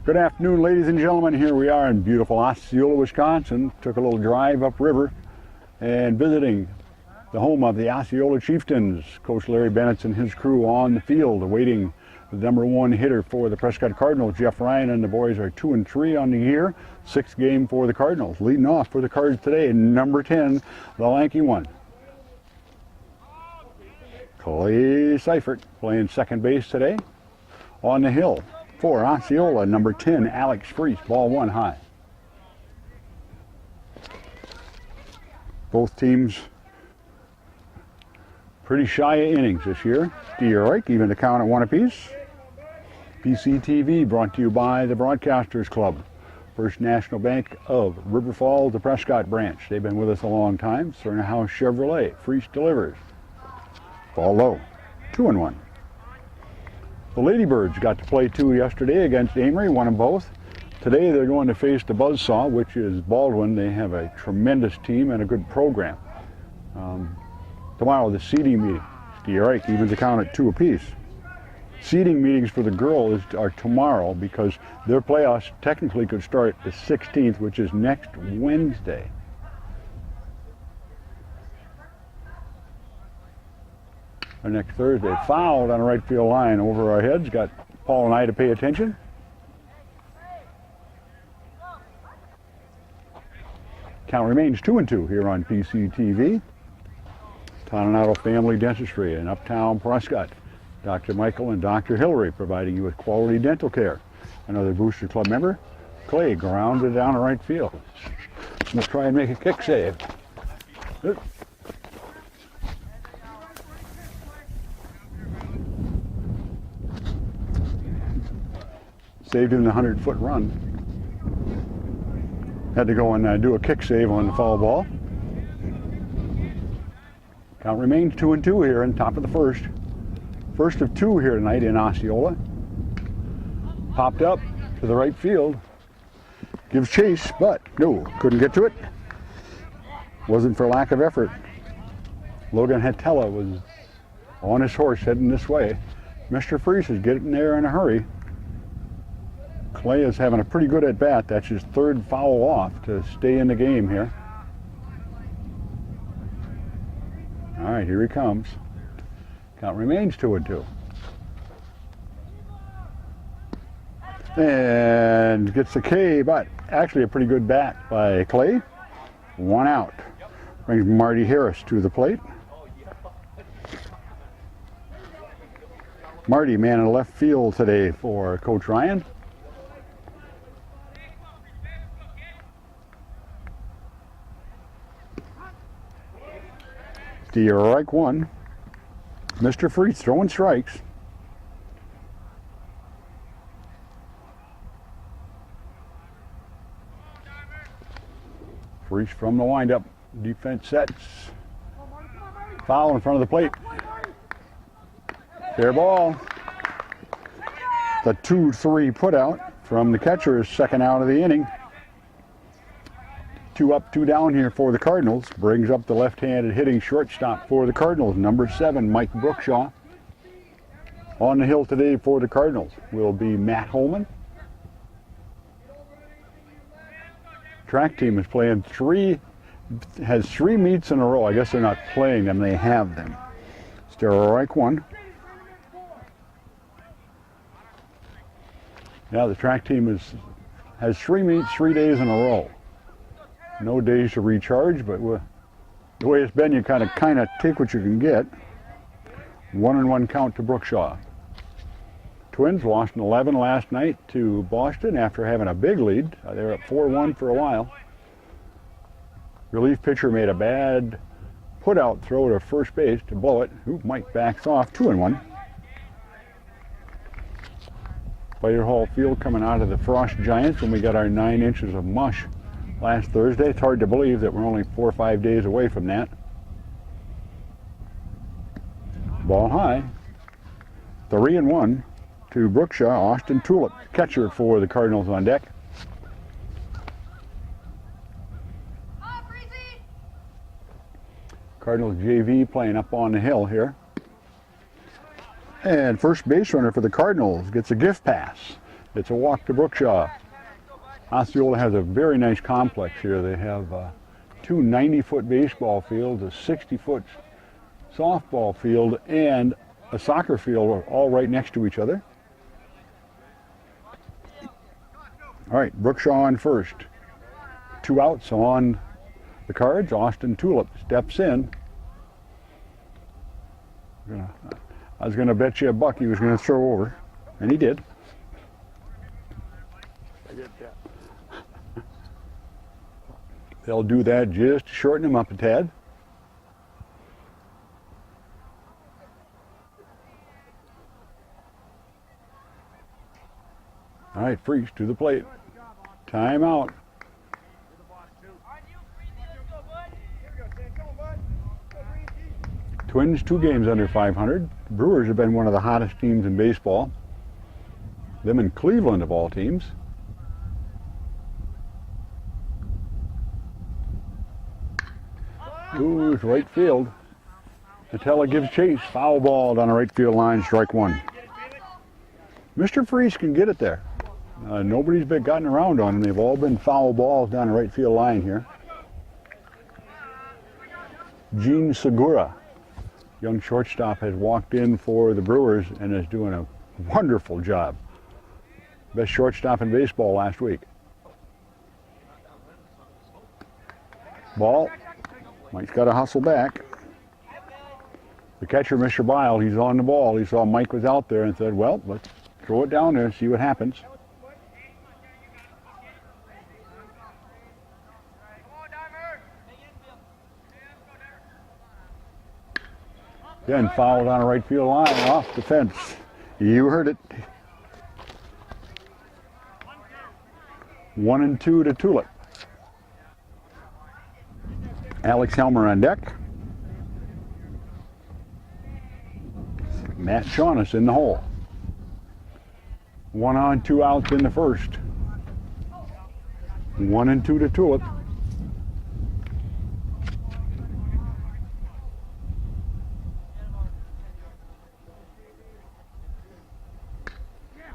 Good afternoon, ladies and gentlemen. Here we are in beautiful Osceola, Wisconsin. Took a little drive upriver and visiting the home of the Osceola Chieftains. Coach Larry Bennett and his crew on the field awaiting the #1 hitter for the Prescott Cardinals. Jeff Ryan and the boys are 2-3 on the year. 6th game for the Cardinals. Leading off for the Cards today, number 10, the lanky one, Clay Seifert, playing second base today. On the hill for Osceola, number 10, Alex Freese, ball one high. Both teams pretty shy of innings this year. Steeroik, even the count at 1 apiece. PCTV brought to you by the Broadcasters Club, First National Bank of River Falls, the Prescott branch. They've been with us a long time. Cernahouse Chevrolet, Freese delivers. Ball low, 2-1. The Ladybirds got to play 2 yesterday against Amory, won them both. Today they're going to face the Buzzsaw, which is Baldwin. They have a tremendous team and a good program. Tomorrow the seeding meeting. Steeroik evens the count at 2 apiece. Seeding meetings for the girls are tomorrow because their playoffs technically could start the 16th, which is next Wednesday. Or next Thursday. Fouled on the right field line over our heads. Got Paul and I to pay attention. Count remains 2-2 here on PCTV. Toninato Family Dentistry in Uptown Prescott. Dr. Michael and Dr. Hillary providing you with quality dental care. Another Booster Club member, Clay, grounded down the right field. We'll try and make a kick save. Saved him the 100-foot run. Had to go and do a kick save on the foul ball. Count remains 2-2 here in top of the first. First of 2 here tonight in Osceola. Popped up to the right field. Gives chase, but no, couldn't get to it. Wasn't for lack of effort. Logan Hatella was on his horse heading this way. Mr. Freese is getting there in a hurry. Clay is having a pretty good at bat. That's his 3rd foul off to stay in the game here. All right, here he comes. Count remains 2-2. And gets the K, but actually a pretty good bat by Clay. 1 out. Brings Marty Harris to the plate. Marty, man in left field today for Coach Ryan. Steeroik 1. Mr. Freese throwing strikes. Freese from the windup. Defense sets. Foul in front of the plate. Fair ball. The 2-3 put out from the catcher's 2nd out of the inning. 2 up, 2 down here for the Cardinals. Brings up the left-handed hitting shortstop for the Cardinals, number 7, Mike Brookshaw. On the hill today for the Cardinals will be Matt Holman. Track team is playing has 3 meets in a row. I guess they're not playing them, they have them. Steeroik 1. Yeah, the track team has 3 meets 3 days in a row. No days to recharge, but the way it's been, you kind of take what you can get. 1-1 count to Brookshaw. Twins lost an 11 last night to Boston after having a big lead. They were up 4-1 for a while. Relief pitcher made a bad put-out throw to first base to blow it. Mike backs off. 2-1. Fire Hall Field coming out of the Frost Giants when we got our 9 inches of mush last Thursday. It's hard to believe that we're only 4 or 5 days away from that. Ball high. 3-1 to Brookshaw. Austin Tulip, catcher for the Cardinals, on deck. Cardinals JV playing up on the hill here. And first base runner for the Cardinals gets a gift pass. It's a walk to Brookshaw. Osceola has a very nice complex here. They have two 90-foot baseball fields, a 60-foot softball field, and a soccer field all right next to each other. All right, Brookshaw on first. 2 outs on the cards. Austin Tulip steps in. I was going to bet you $1 he was going to throw over, and he did. They'll do that just to shorten him up a tad. All right, Freaks to the plate. Timeout. Twins 2 games under 500. Brewers have been one of the hottest teams in baseball. Them in Cleveland of all teams. Ooh, it's right field. Natella gives chase. Foul ball down the right field line, strike 1. Mr. Freeze can get it there. Nobody's been gotten around on him. They've all been foul balls down the right field line here. Gene Segura, young shortstop, has walked in for the Brewers and is doing a wonderful job. Best shortstop in baseball last week. Ball. Mike's got to hustle back. The catcher, Mr. Bile, he's on the ball. He saw Mike was out there and said, well, let's throw it down there and see what happens. Again, foul down the right field line, off the fence. You heard it. 1-2 to Tulip. Alex Helmer on deck. Matt Shaughness in the hole. 1 on, 2 outs in the first. 1-2 to Tulip.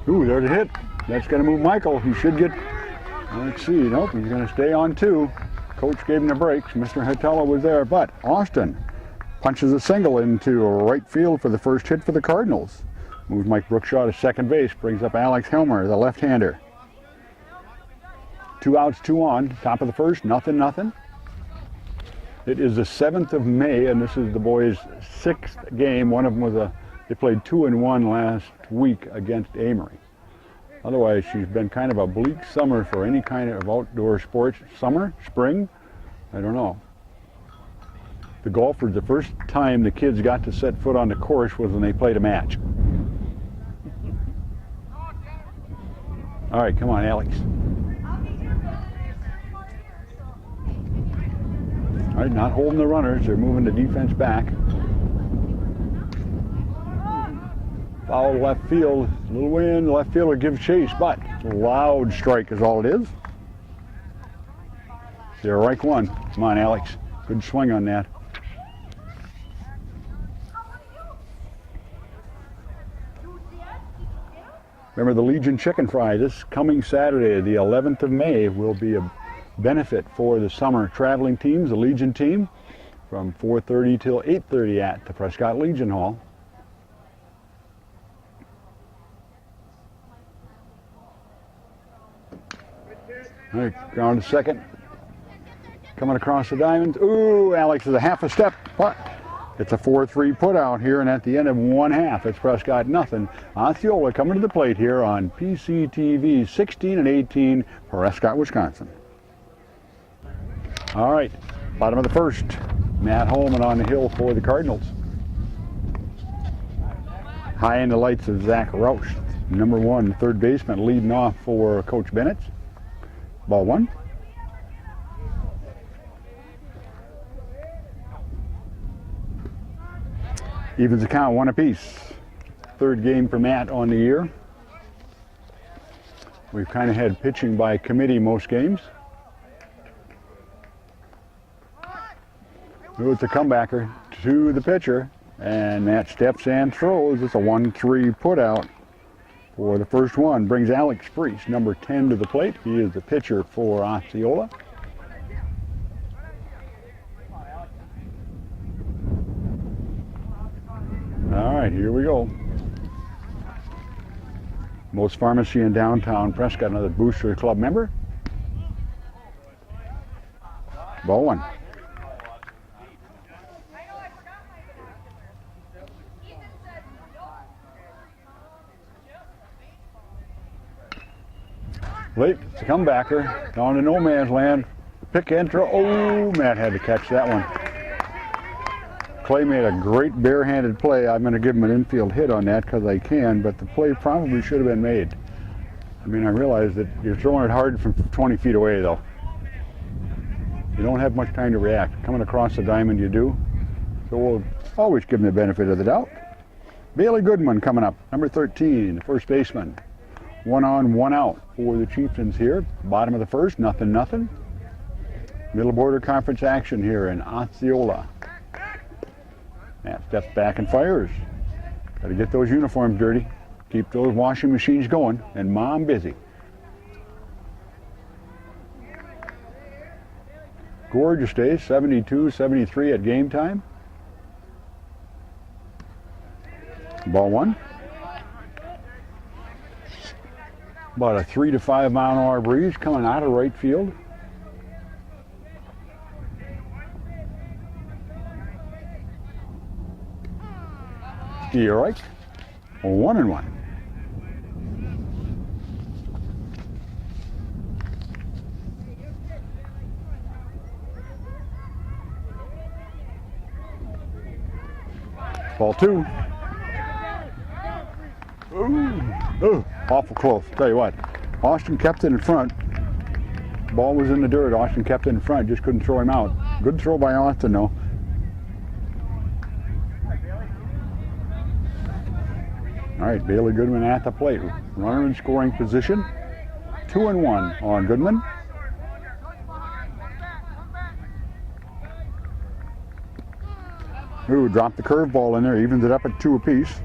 Ooh, there's a hit. That's going to move Michael. He should get, let's see, nope, he's going to stay on 2. Coach gave him the breaks. Mr. Hatella was there, but Austin punches a single into right field for the first hit for the Cardinals. Moves Mike Brookshaw to second base, brings up Alex Helmer, the left-hander. 2 outs, 2 on, top of the first, nothing. It is the 7th of May, and this is the boys' 6th game. One of them they played 2-1 last week against Amory. Otherwise, she's been kind of a bleak summer for any kind of outdoor sports. Summer, spring, I don't know. The golfers, the first time the kids got to set foot on the course was when they played a match. All right, come on, Alex. All right, not holding the runners. They're moving the defense back. Foul left field, a little wind, left fielder gives chase, but loud strike is all it is. They're right 1. Come on, Alex. Good swing on that. Remember the Legion Chicken Fry. This coming Saturday, the 11th of May, will be a benefit for the summer traveling teams, the Legion team, from 4:30 till 8:30 at the Prescott Legion Hall. All right, ground to second. Coming across the diamonds. Ooh, Alex is a half a step, but it's a 4-3 put out here, and at the end of 1/2, it's Prescott nothing. Osceola coming to the plate here on PCTV 16 and 18, Prescott, Wisconsin. All right, bottom of the first. Matt Holman on the hill for the Cardinals. High in the lights of Zach Roush, number 1 third baseman, leading off for Coach Bennett. Ball 1. Evens the count, 1 apiece. Third game for Matt on the year. We've kind of had pitching by committee most games. Ooh, it's a comebacker to the pitcher, and Matt steps and throws. It's a 1-3 put out for the first one. Brings Alex Priest, number 10, to the plate. He is the pitcher for Osceola. All right, here we go. Most Pharmacy in downtown Prescott, another Booster Club member. Ball one. Late, it's a comebacker, down to no man's land. Pick and throw. Oh, Matt had to catch that one. Clay made a great barehanded play. I'm going to give him an infield hit on that because I can, but the play probably should have been made. I mean, I realize that you're throwing it hard from 20 feet away, though. You don't have much time to react. Coming across the diamond, you do. So we'll always give him the benefit of the doubt. Bailey Goodman coming up, number 13, the first baseman. 1 on, 1 out for the Chieftains here. Bottom of the first, 0-0. Middle border conference action here in Osceola. Matt steps back and fires. Got to get those uniforms dirty. Keep those washing machines going and Mom busy. Gorgeous day, 72, 73 at game time. Ball one. About a 3 to 5 mile an hour breeze coming out of right field. You're right. 1-1. Ball two. Ooh, awful close. Tell you what, Austin kept it in front. Ball was in the dirt. Austin kept it in front. Just couldn't throw him out. Good throw by Austin, though. All right, Bailey Goodman at the plate. Runner in scoring position. 2-1 on Goodman. Ooh, dropped the curveball in there. Evens it up at 2 apiece.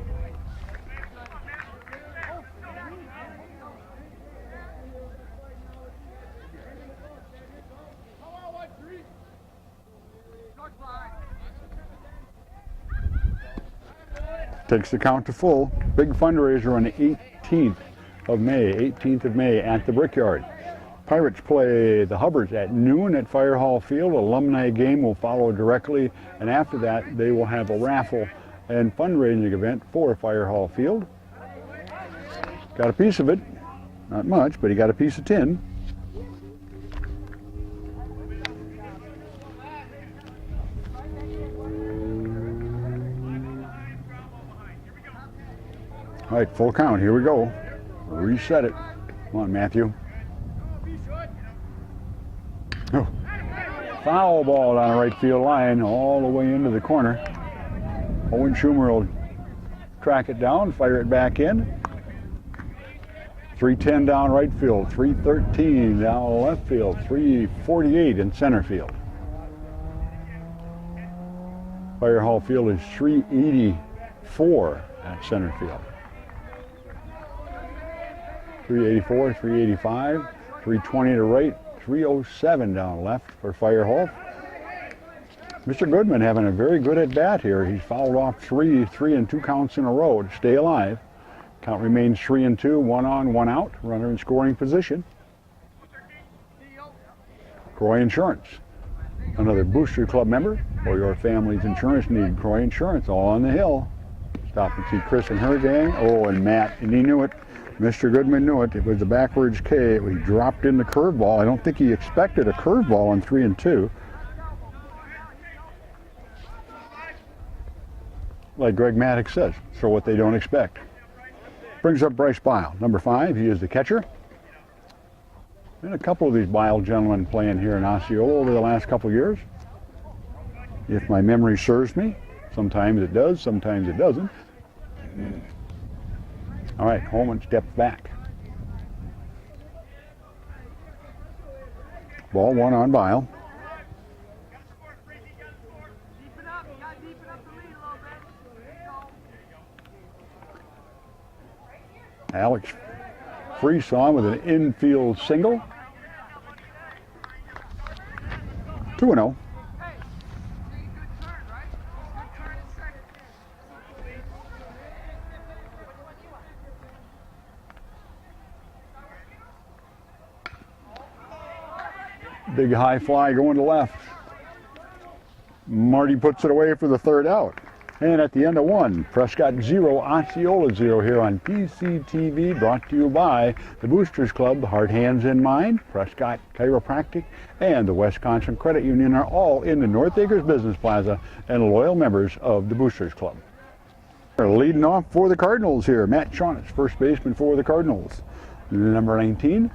Takes the count to full. Big fundraiser on the 18th of May at the Brickyard. Pirates play the Hubbards at noon at Fire Hall Field. Alumni game will follow directly, and after that they will have a raffle and fundraising event for Fire Hall Field. Got a piece of it, not much, but he got a piece of tin. All right, full count, here we go. Reset it. Come on, Matthew. Oh. Foul ball down the right field line, all the way into the corner. Owen Schumer will track it down, fire it back in. 310 down right field, 313 down left field, 348 in center field. Fire Hall Field is 384 at center field. 384, 385, 320 to right, 307 down left for Fire Hall. Mr. Goodman having a very good at bat here. He's fouled off 3 and 2 counts in a row to stay alive. Count remains 3-2, 1 on, 1 out. Runner in scoring position. Croy Insurance, another Booster Club member. For your family's insurance need, Croy Insurance, all on the hill. Stop and see Chris and her gang. Oh, and Matt, and he knew it. Mr. Goodman knew it. It was the backwards K. He dropped in the curveball. I don't think he expected a curveball on 3 and 2. Like Greg Maddox says, throw what they don't expect. Brings up Bryce Bile, number 5. He is the catcher. And a couple of these Bile gentlemen playing here in Osceola over the last couple of years. If my memory serves me, sometimes it does, sometimes it doesn't. All right, Holman steps back. Ball 1 on Bile. Alex Freeson with an infield single. 2-0. Big high fly going to left. Marty puts it away for the third out. And at the end of one, Prescott 0, Osceola 0 here on PCTV, brought to you by the Boosters Club, Heart, Hands, and Mind, Prescott Chiropractic, and the Wisconsin Credit Union are all in the North Acres Business Plaza and loyal members of the Boosters Club. They're leading off for the Cardinals here. Matt Shaughnessy, first baseman for the Cardinals. Number 19.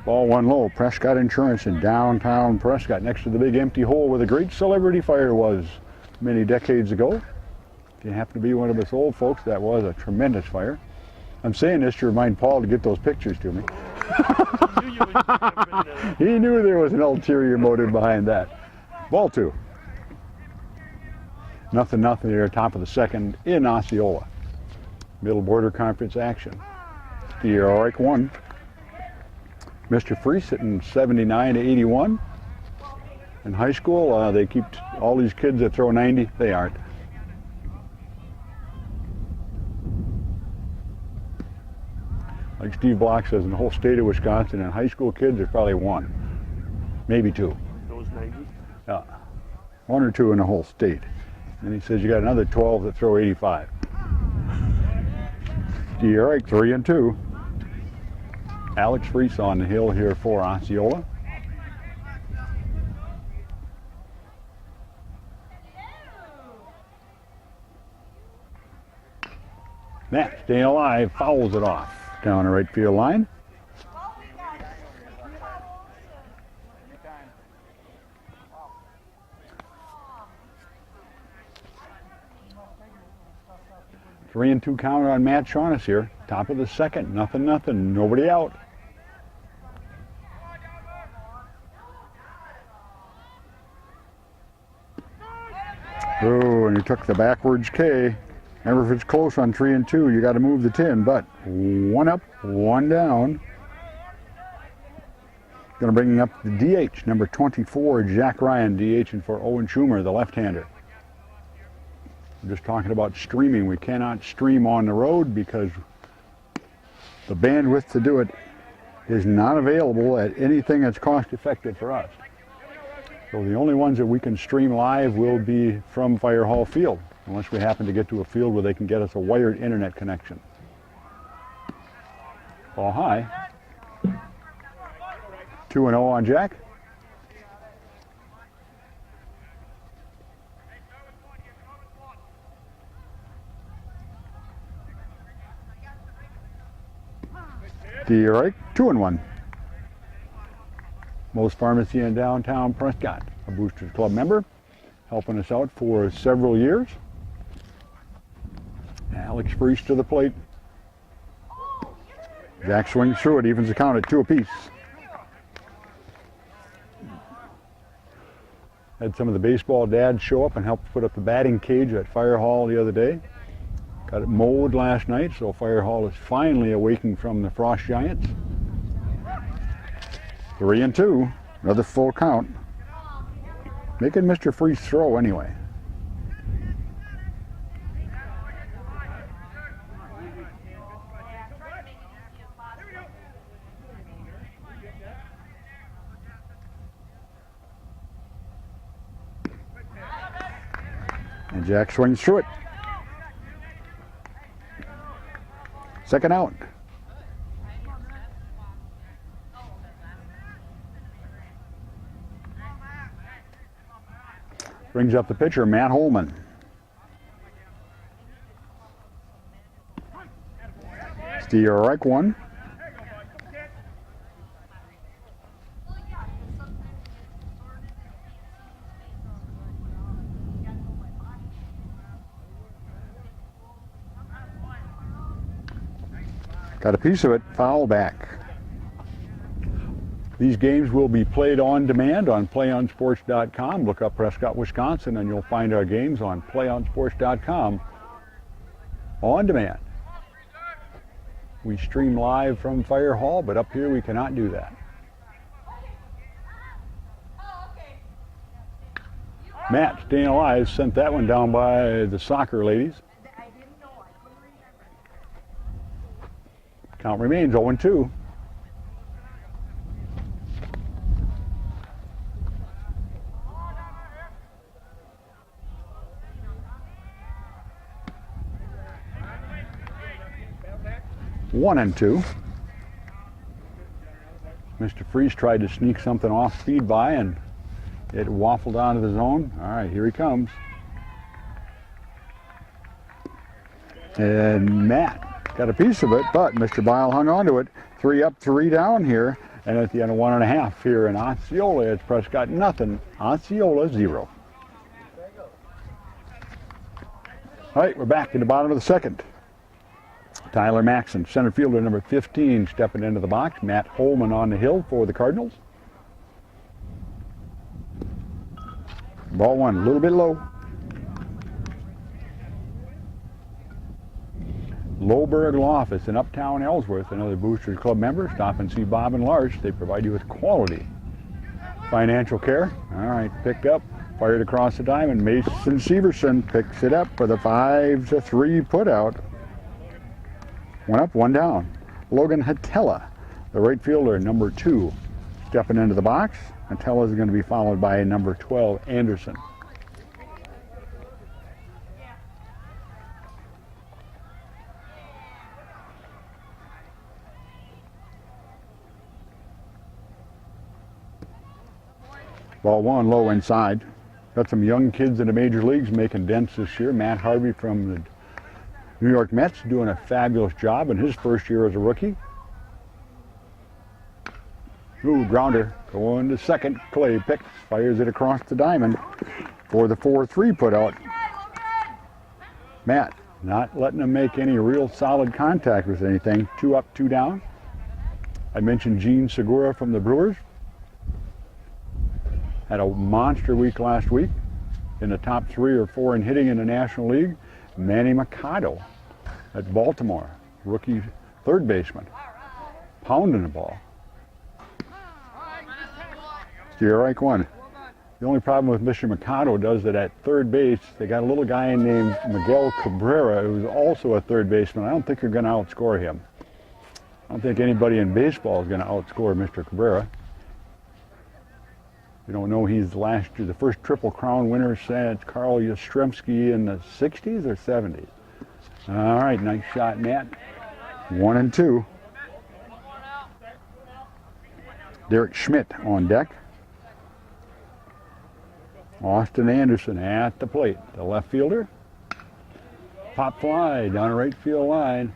Ball one low. Prescott Insurance in downtown Prescott, next to the big empty hole where the great celebrity fire was many decades ago. If you happen to be one of us old folks, that was a tremendous fire. I'm saying this to remind Paul to get those pictures to me. He knew there was an ulterior motive behind that. Ball two. Nothing there, top of the second in Osceola. Middle border conference action. Steeroik 1. Mr. Freese hitting 79 to 81. In high school, they keep all these kids that throw 90, they aren't. Like Steve Block says, in the whole state of Wisconsin, in high school kids, there's probably one, maybe two. Those 90? Yeah, one or two in the whole state. And he says you got another 12 that throw 85. Steeroik 3-2. Alex Freese on the hill here for Osceola. Matt, staying alive, fouls it off down the right field line. 3-2 counter on Matt Shaughnessy here. Top of the second, nothing, nobody out. Oh, and he took the backwards K. Remember, if it's close on 3-2, you got to move the 10, but one up, one down. Going to bring up the DH, number 24, Jack Ryan, DH for Owen Schumer, the left-hander. I'm just talking about streaming. We cannot stream on the road because the bandwidth to do it is not available at anything that's cost-effective for us. So the only ones that we can stream live will be from Fire Hall Field, unless we happen to get to a field where they can get us a wired internet connection. Ball high. 2-0 on Jack. Steeroik 2-1. Most Pharmacy in downtown Prescott, a Boosters Club member, helping us out for several years. Alex Freese to the plate. Jack swings through it, evens the count at 2 apiece. Had some of the baseball dads show up and help put up the batting cage at Fire Hall the other day. Got it mowed last night, so Fire Hall is finally awaking from the frost giants. 3-2, another full count. Making Mr. Freese throw anyway. And Jack swings through it. Second out. Brings up the pitcher, Matt Holman. Steeroik 1. Got a piece of it, foul back. These games will be played on demand on playonsports.com. Look up Prescott, Wisconsin, and you'll find our games on playonsports.com on demand. We stream live from Fire Hall, but up here we cannot do that. Matt, staying alive, sent that one down by the soccer ladies. Count remains 0-2. One and two. Mr. Freeze tried to sneak something off speed by and it waffled out of the zone. All right, here he comes. And Matt got a piece of it, but Mr. Bile hung on to it. 3 up, 3 down here. And at the end of 1.5 here in Osceola, it's Prescott nothing, Osceola 0. All right, we're back in the bottom of the second. Tyler Maxson, center fielder number 15, stepping into the box. Matt Holman on the hill for the Cardinals. Ball one, a little bit low. Lohberg Law Office in Uptown Ellsworth, another Boosters Club member. Stop and see Bob and Lars. They provide you with quality financial care. All right, picked up, fired across the diamond. Mason Severson picks it up for the 5-3 putout. 1 up, 1 down. Logan Hatella, the right fielder, number 2, stepping into the box. Hatella is going to be followed by number 12, Anderson. Ball one, low inside. Got some young kids in the major leagues making dents this year. Matt Harvey from the New York Mets doing a fabulous job in his first year as a rookie. Ooh, grounder going to second. Clay picks, fires it across the diamond for the 4-3 putout. Matt not letting him make any real solid contact with anything. 2 up, 2 down. I mentioned Gene Segura from the Brewers. Had a monster week last week in the top 3 or 4 in hitting in the National League. Manny Machado at Baltimore, rookie third baseman, pounding the ball. Strike one. The only problem with Mr. Machado does that at third base, they got a little guy named Miguel Cabrera, who's also a third baseman. I don't think you're going to outscore him. I don't think anybody in baseball is going to outscore Mr. Cabrera. You don't know, he's last year the first Triple Crown winner since Carl Yastrzemski in the 60s or 70s. All right, nice shot, Matt. 1 and 2. Derek Schmidt on deck. Austin Anderson at the plate, the left fielder. Pop fly down the right field line.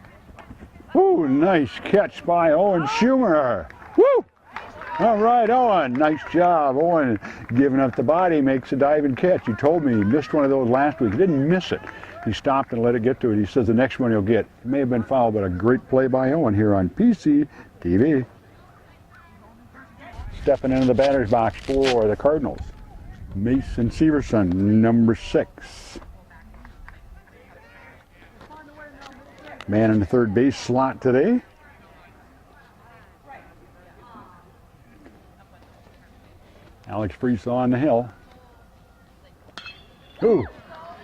Woo, nice catch by Owen Schumer. Woo! All right, Owen, nice job. Owen giving up the body, makes a diving catch. He told me he missed one of those last week. He didn't miss it. He stopped and let it get to it. He says the next one he'll get. It may have been foul, but a great play by Owen here on PC TV. Stepping into the batter's box for the Cardinals, Mason Severson, number 6. Man in the third base slot today. Alex Freese on the hill. Ooh,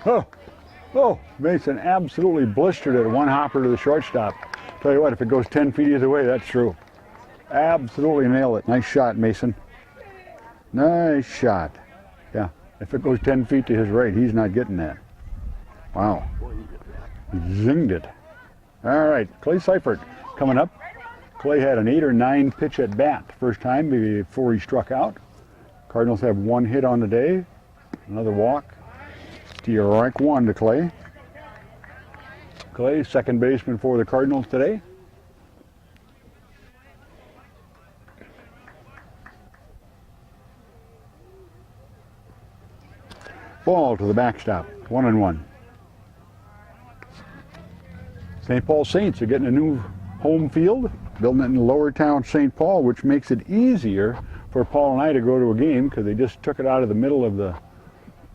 oh, Mason absolutely blistered it. 1 hopper to the shortstop. Tell you what, if it goes 10 feet either way, that's true. Absolutely nailed it. Nice shot, Mason. Nice shot. Yeah, if it goes 10 feet to his right, he's not getting that. Wow. He zinged it. All right, Clay Seifert coming up. Clay had an 8 or 9 pitch at bat first time before he struck out. Cardinals have 1 hit on the day, another walk. Strike 1 to Clay. Clay, second baseman for the Cardinals today. Ball to the backstop, 1-1. St. Paul Saints are getting a new home field. building it in Lower Town, St. Paul, which makes it easier for Paul and I to go to a game because they just took it out of the middle of the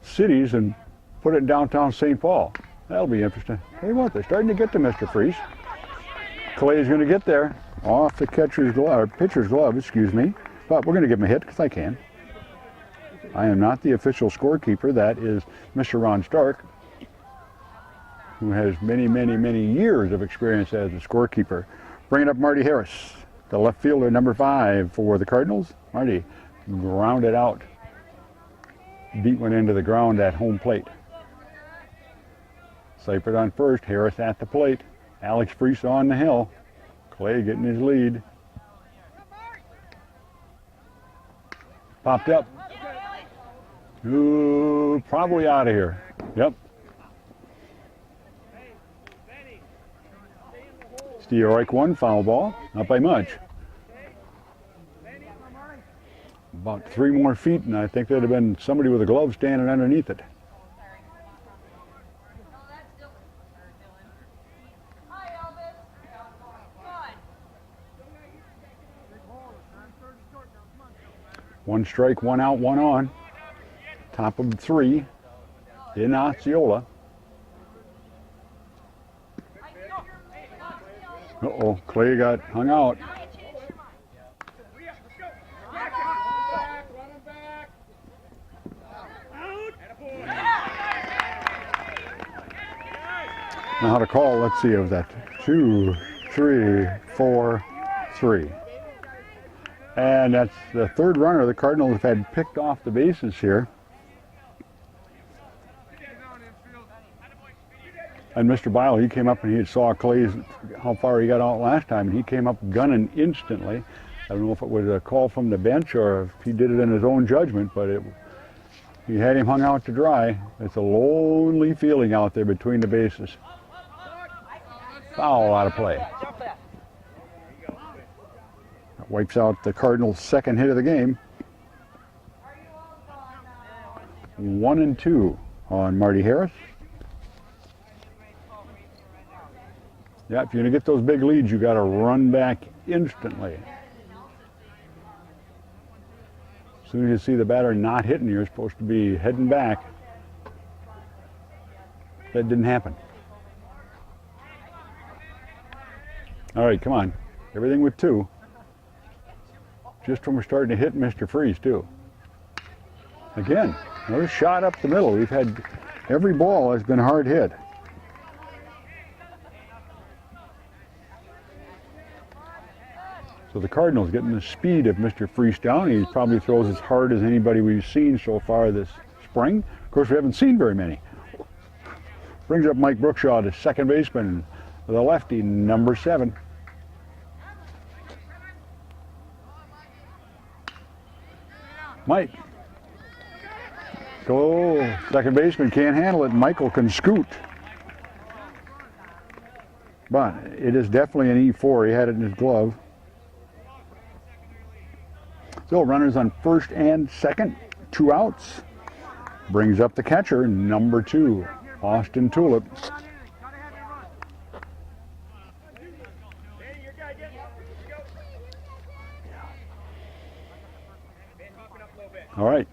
cities and put it in downtown St. Paul. That'll be interesting. Hey, what? They're starting to get to Mr. Freeze. Clay's going to get there off the catcher's glove, or pitcher's glove, excuse me. But we're going to give him a hit because I can. I am not the official scorekeeper. That is Mr. Ron Stark, who has many, many, many years of experience as a scorekeeper. Bringing up Marty Harris, the left fielder, number 5 for the Cardinals. Marty grounded out. Beat went into the ground at home plate. Seifert on first, Harris at the plate. Alex Freese on the hill. Clay getting his lead. Popped up. Ooh, probably out of here. Yep. Steve Reich, 1 foul ball. Not by much. About 3 more feet, and I think there'd have been somebody with a glove standing underneath it. One strike, 1 out, 1 on. Top of 3 in Osceola. Uh-oh, Clay got hung out. Now how to call, let's see, it was that 2, 3, 4, 3. And that's the 3rd runner the Cardinals have had picked off the bases here. And Mr. Bile, he came up and he saw Clay's, how far he got out last time, and he came up gunning instantly. I don't know if it was a call from the bench or if he did it in his own judgment, but he had him hung out to dry. It's a lonely feeling out there between the bases. Foul out of play. That wipes out the Cardinals' 2nd hit of the game. 1-2 on Marty Harris. Yeah, if you're going to get those big leads, you got to run back instantly. As soon as you see the batter not hitting, you're supposed to be heading back. That didn't happen. All right, come on. Everything with 2. Just when we're starting to hit Mr. Freeze, too. Again, another shot up the middle. We've had, every ball has been hard hit. So the Cardinals getting the speed of Mr. Freese down. He probably throws as hard as anybody we've seen so far this spring. Of course, we haven't seen very many. Brings up Mike Brookshaw, the second baseman, the lefty, number 7. Mike. Go. Second baseman can't handle it. Michael can scoot. But it is definitely an E4. He had it in his glove. So runners on first and second, 2 outs. Brings up the catcher, number 2, Austin Tulip. All right,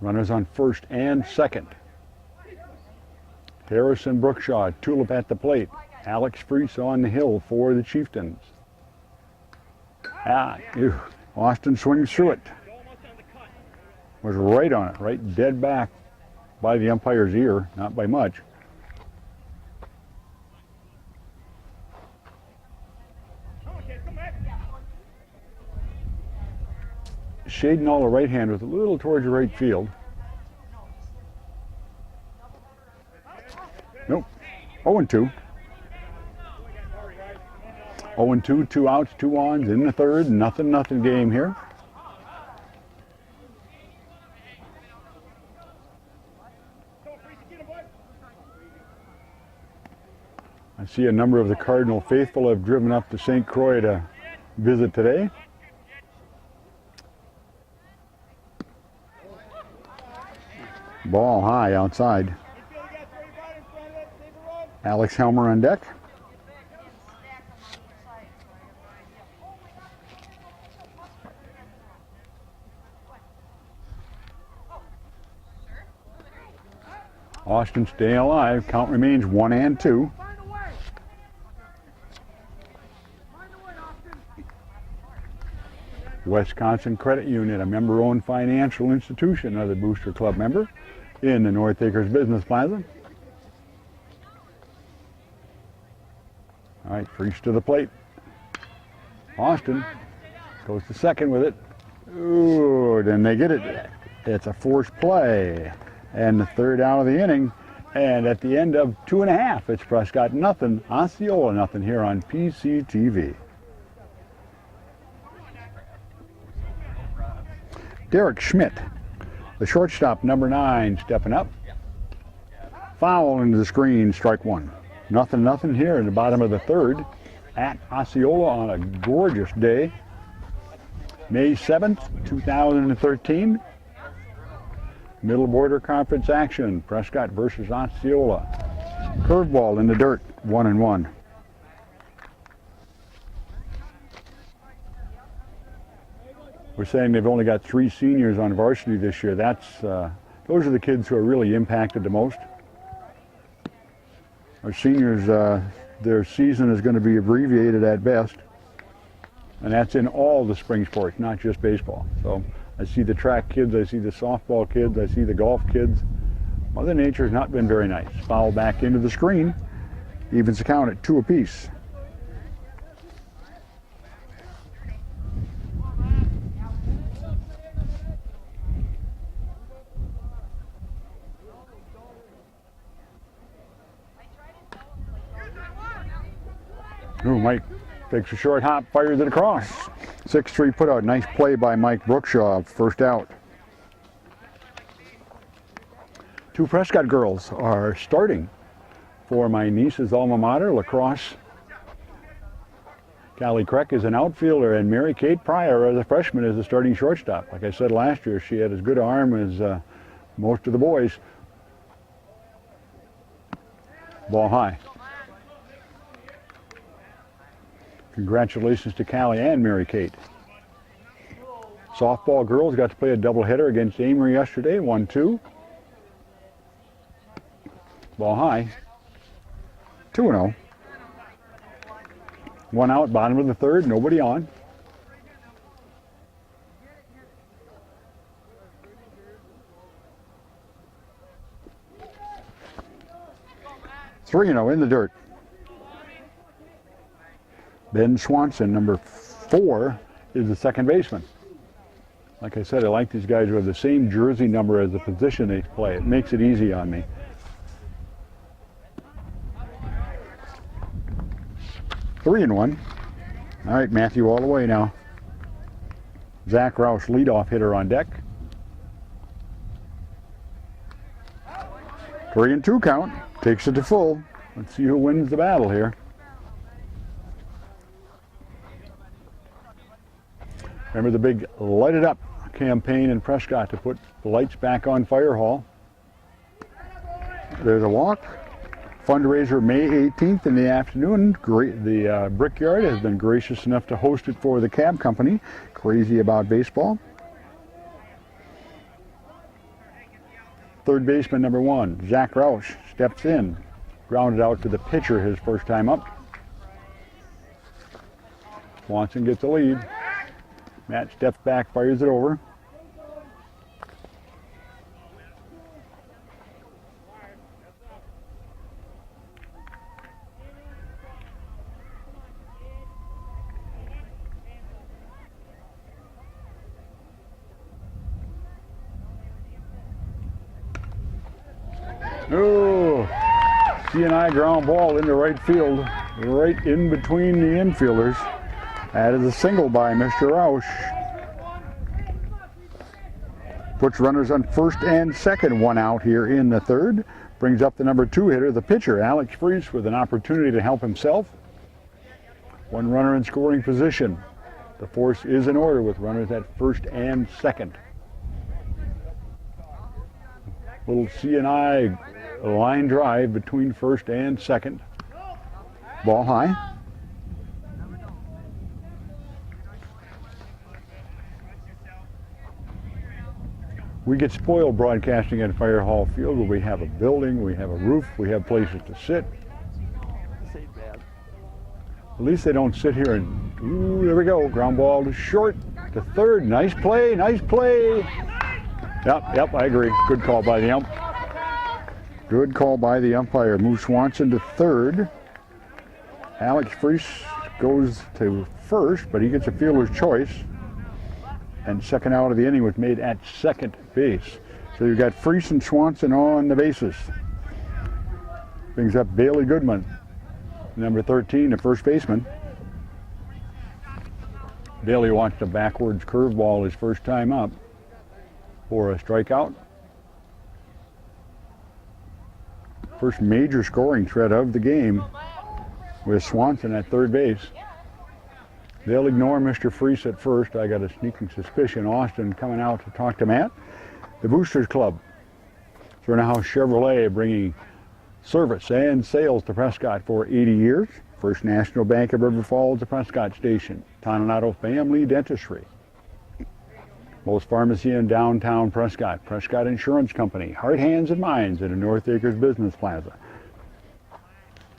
runners on first and second. Harrison Brookshaw, Tulip at the plate. Alex Freese on the hill for the Chieftains. Austin swings through it. Was right on it, right dead back by the umpire's ear, not by much. Shading all the right hand with a little towards the right field. Nope. 0-2. 0-2, 2 outs, 2 ons in the 3rd. Nothing game here. I see a number of the Cardinal faithful have driven up to St. Croix to visit today. Ball high outside. Alex Helmer on deck. Austin staying alive. Count remains 1-2. Wisconsin Credit Union, a member-owned financial institution, another Booster Club member in the North Acres Business Plaza. All right, freeze to the plate. Austin goes to second with it. Ooh, then they get it. It's a forced play. And the third out of the inning. And at the end of 2.5, it's Prescott nothing, Osceola nothing here on PCTV. Derek Schmidt, the shortstop, number 9, stepping up. Foul into the screen, strike one. Nothing here in the bottom of the third at Osceola on a gorgeous day. May 7th, 2013. Middle Border Conference action, Prescott versus Osceola. Curveball in the dirt, 1-1. We're saying they've only got 3 seniors on varsity this year. Those are the kids who are really impacted the most. Our seniors, their season is going to be abbreviated at best. And that's in all the spring sports, not just baseball. So I see the track kids, I see the softball kids, I see the golf kids. Mother Nature has not been very nice. Foul back into the screen. Evens the count at 2 apiece. Ooh, Mike takes a short hop, fires it across. 6-3 put out. Nice play by Mike Brookshaw, first out. 2 Prescott girls are starting for my niece's alma mater, lacrosse. Callie Kreck is an outfielder, and Mary Kate Pryor, as a freshman, is the starting shortstop. Like I said last year, she had as good an arm as most of the boys. Ball high. Congratulations to Callie and Mary Kate. Softball girls got to play a doubleheader against Amory yesterday, 1-2. Ball high. 2-0. 1 out, bottom of the third, nobody on. Three in the dirt. Ben Swanson, number 4, is the second baseman. Like I said, I like these guys who have the same jersey number as the position they play. It makes it easy on me. 3-1. All right, Matthew all the way now. Zach Roush, leadoff hitter on deck. 3-2 count. Takes it to full. Let's see who wins the battle here. Remember the big Light It Up campaign in Prescott to put the lights back on Fire Hall. There's a walk. Fundraiser May 18th in the afternoon. The Brickyard has been gracious enough to host it for the cab company. Crazy About Baseball. Third baseman number 1, Zach Roush, steps in. Grounded out to the pitcher his first time up. Swanson gets the lead. Matt steps back, fires it over. Oh, C&I ground ball into right field, right in between the infielders. That is a single by Mr. Roush. Puts runners on first and second, 1 out here in the third. Brings up the number 2 hitter, the pitcher, Alex Freese, with an opportunity to help himself. 1 runner in scoring position. The force is in order with runners at first and second. Little C&I line drive between first and second. Ball high. We get spoiled broadcasting at Fire Hall Field where we have a building, we have a roof, we have places to sit. This ain't bad. At least they don't sit here and, ooh, there we go. Ground ball to short, to third. Nice play, nice play. Yep, I agree. Good call by the ump. Good call by the umpire. Move Swanson to third. Alex Freese goes to first, but he gets a fielder's choice. And second out of the inning was made at second base. So you've got Freese and Swanson on the bases. Brings up Bailey Goodman, number 13, the first baseman. Bailey watched a backwards curveball his first time up for a strikeout. First major scoring threat of the game with Swanson at third base. They'll ignore Mr. Freese at first. I got a sneaking suspicion Austin coming out to talk to Matt. The Boosters Club, House Chevrolet, bringing service and sales to Prescott for 80 years. First National Bank of River Falls, the Prescott Station. Toninato Family Dentistry. Most Pharmacy in downtown Prescott. Prescott Insurance Company. Heart, Hands, and Minds in the North Acres Business Plaza.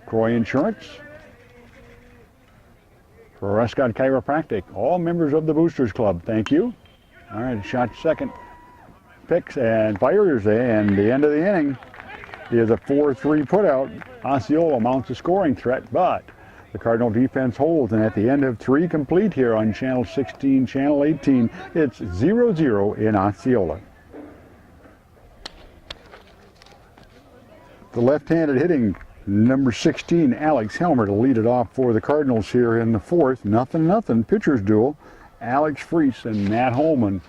Croy Insurance. Prescott Chiropractic. All members of the Boosters Club. Thank you. All right, shot second. Picks and fires, and the end of the inning is a 4-3 putout. Osceola mounts a scoring threat, but the Cardinal defense holds, and at the end of 3 complete here on Channel 16, Channel 18, it's 0-0 in Osceola. The left-handed hitting number 16, Alex Helmer, to lead it off for the Cardinals here in the fourth. 0-0 pitcher's duel. Alex Freese and Matt Holman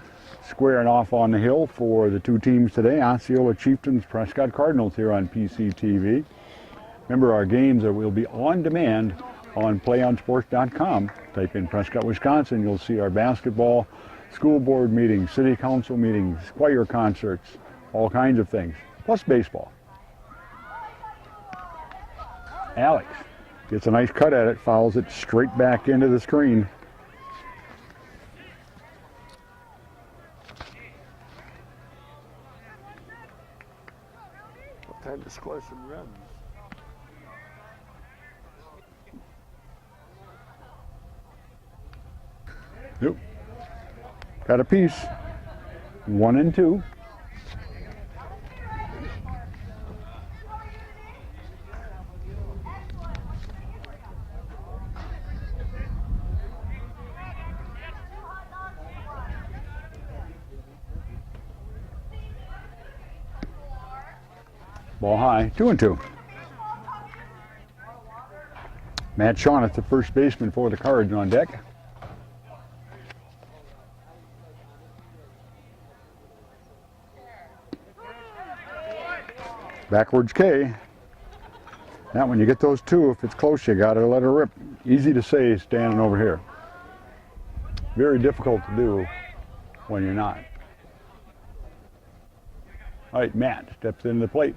squaring off on the hill for the two teams today. Osceola Chieftains, Prescott Cardinals here on PCTV. Remember, our games will be on demand on playonsports.com. Type in Prescott, Wisconsin. You'll see our basketball, school board meetings, city council meetings, choir concerts, all kinds of things, plus baseball. Alex gets a nice cut at it, fouls it straight back into the screen. Time to score some runs. Yep. Got a piece. 1-2. Ball high, 2-2. Matt Shawneth, the first baseman for the Cards, on deck. Backwards K. Now when you get those two, if it's close, you gotta let her rip. Easy to say standing over here. Very difficult to do when you're not. All right, Matt steps into the plate.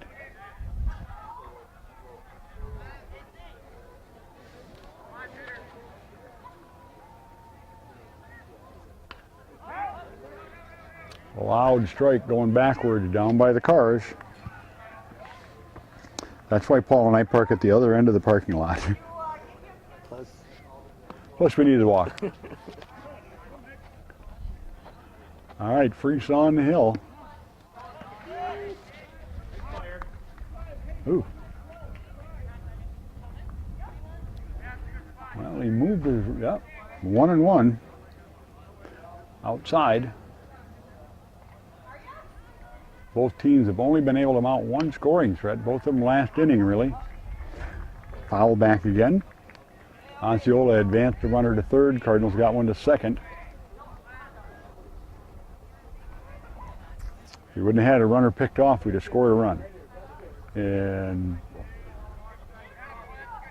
A loud strike going backwards down by the cars. That's why Paul and I park at the other end of the parking lot. Plus we need to walk. All right, Freese on the hill. Ooh. Well, he moved his, yep, 1-1 outside. Both teams have only been able to mount one scoring threat, both of them last inning, really. Foul back again. Osceola advanced the runner to third. Cardinals got one to second. If we wouldn't have had a runner picked off, we'd have scored a run. And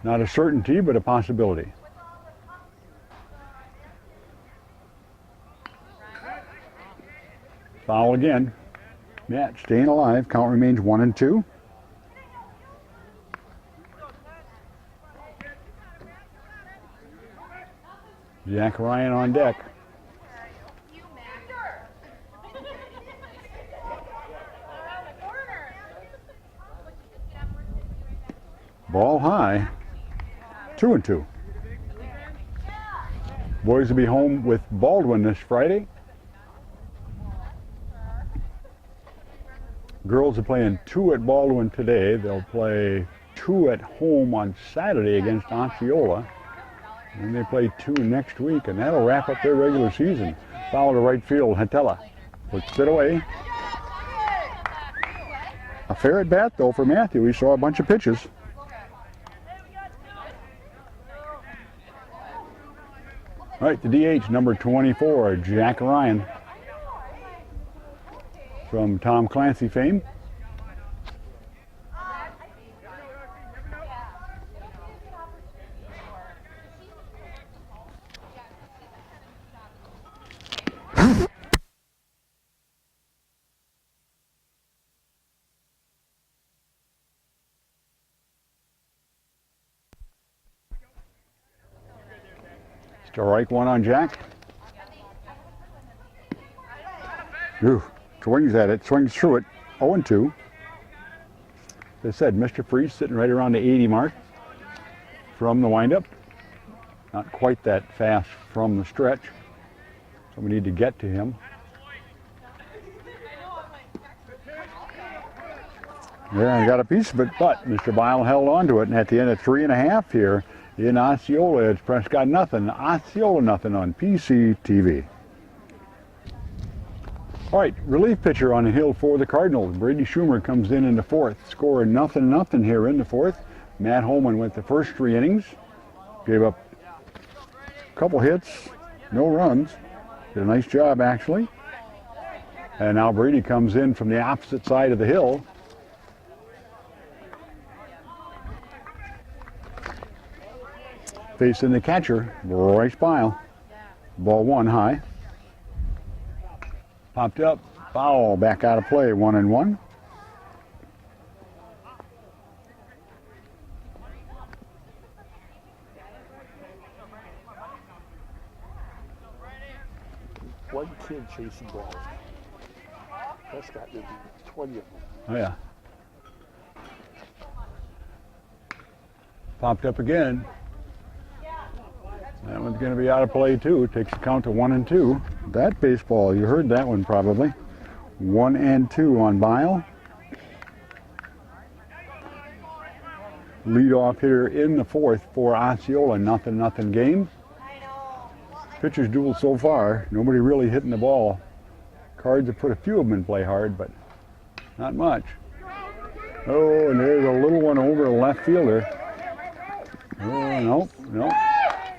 not a certainty, but a possibility. Foul again. Matt staying alive. Count remains 1-2. Jack Ryan on deck. Ball high. 2-2. Boys will be home with Baldwin this Friday. Girls are playing 2 at Baldwin today. They'll play 2 at home on Saturday against Osceola. And they play 2 next week, and that'll wrap up their regular season. Foul to right field, Hatella puts it away. A fair at bat, though, for Matthew. He saw a bunch of pitches. All right, the DH, number 24, Jack Ryan. From Tom Clancy fame. Strike one on Jack. Ooh, swings at it, swings through it. 0-2. As I said, Mr. Freeze sitting right around the 80 mark from the windup. Not quite that fast from the stretch, so we need to get to him. Yeah, I got a piece of it, but Mr. Bile held on to it, and at the end of 3.5 here in Osceola, it's Prescott nothing, Osceola nothing on PCTV. All right, relief pitcher on the hill for the Cardinals. Brady Schumer comes in the 4th, scoring nothing here in the 4th. Matt Holman went the first 3 innings, gave up a couple hits, no runs. Did a nice job, actually. And now Brady comes in from the opposite side of the hill. Facing the catcher, Bryce Bile. Ball 1 high. Popped up, foul, back out of play, 1-1. One kid chasing balls. Prescott did 20 of them. Oh yeah. Popped up again. That one's going to be out of play too. Takes the count to 1-2. That baseball, you heard that one probably. 1-2 on Bile. Leadoff hitter in the 4th for Osceola. Nothing game. Pitchers duel so far. Nobody really hitting the ball. Cards have put a few of them in play hard, but not much. Oh, and there's a little one over the left fielder. Oh, no.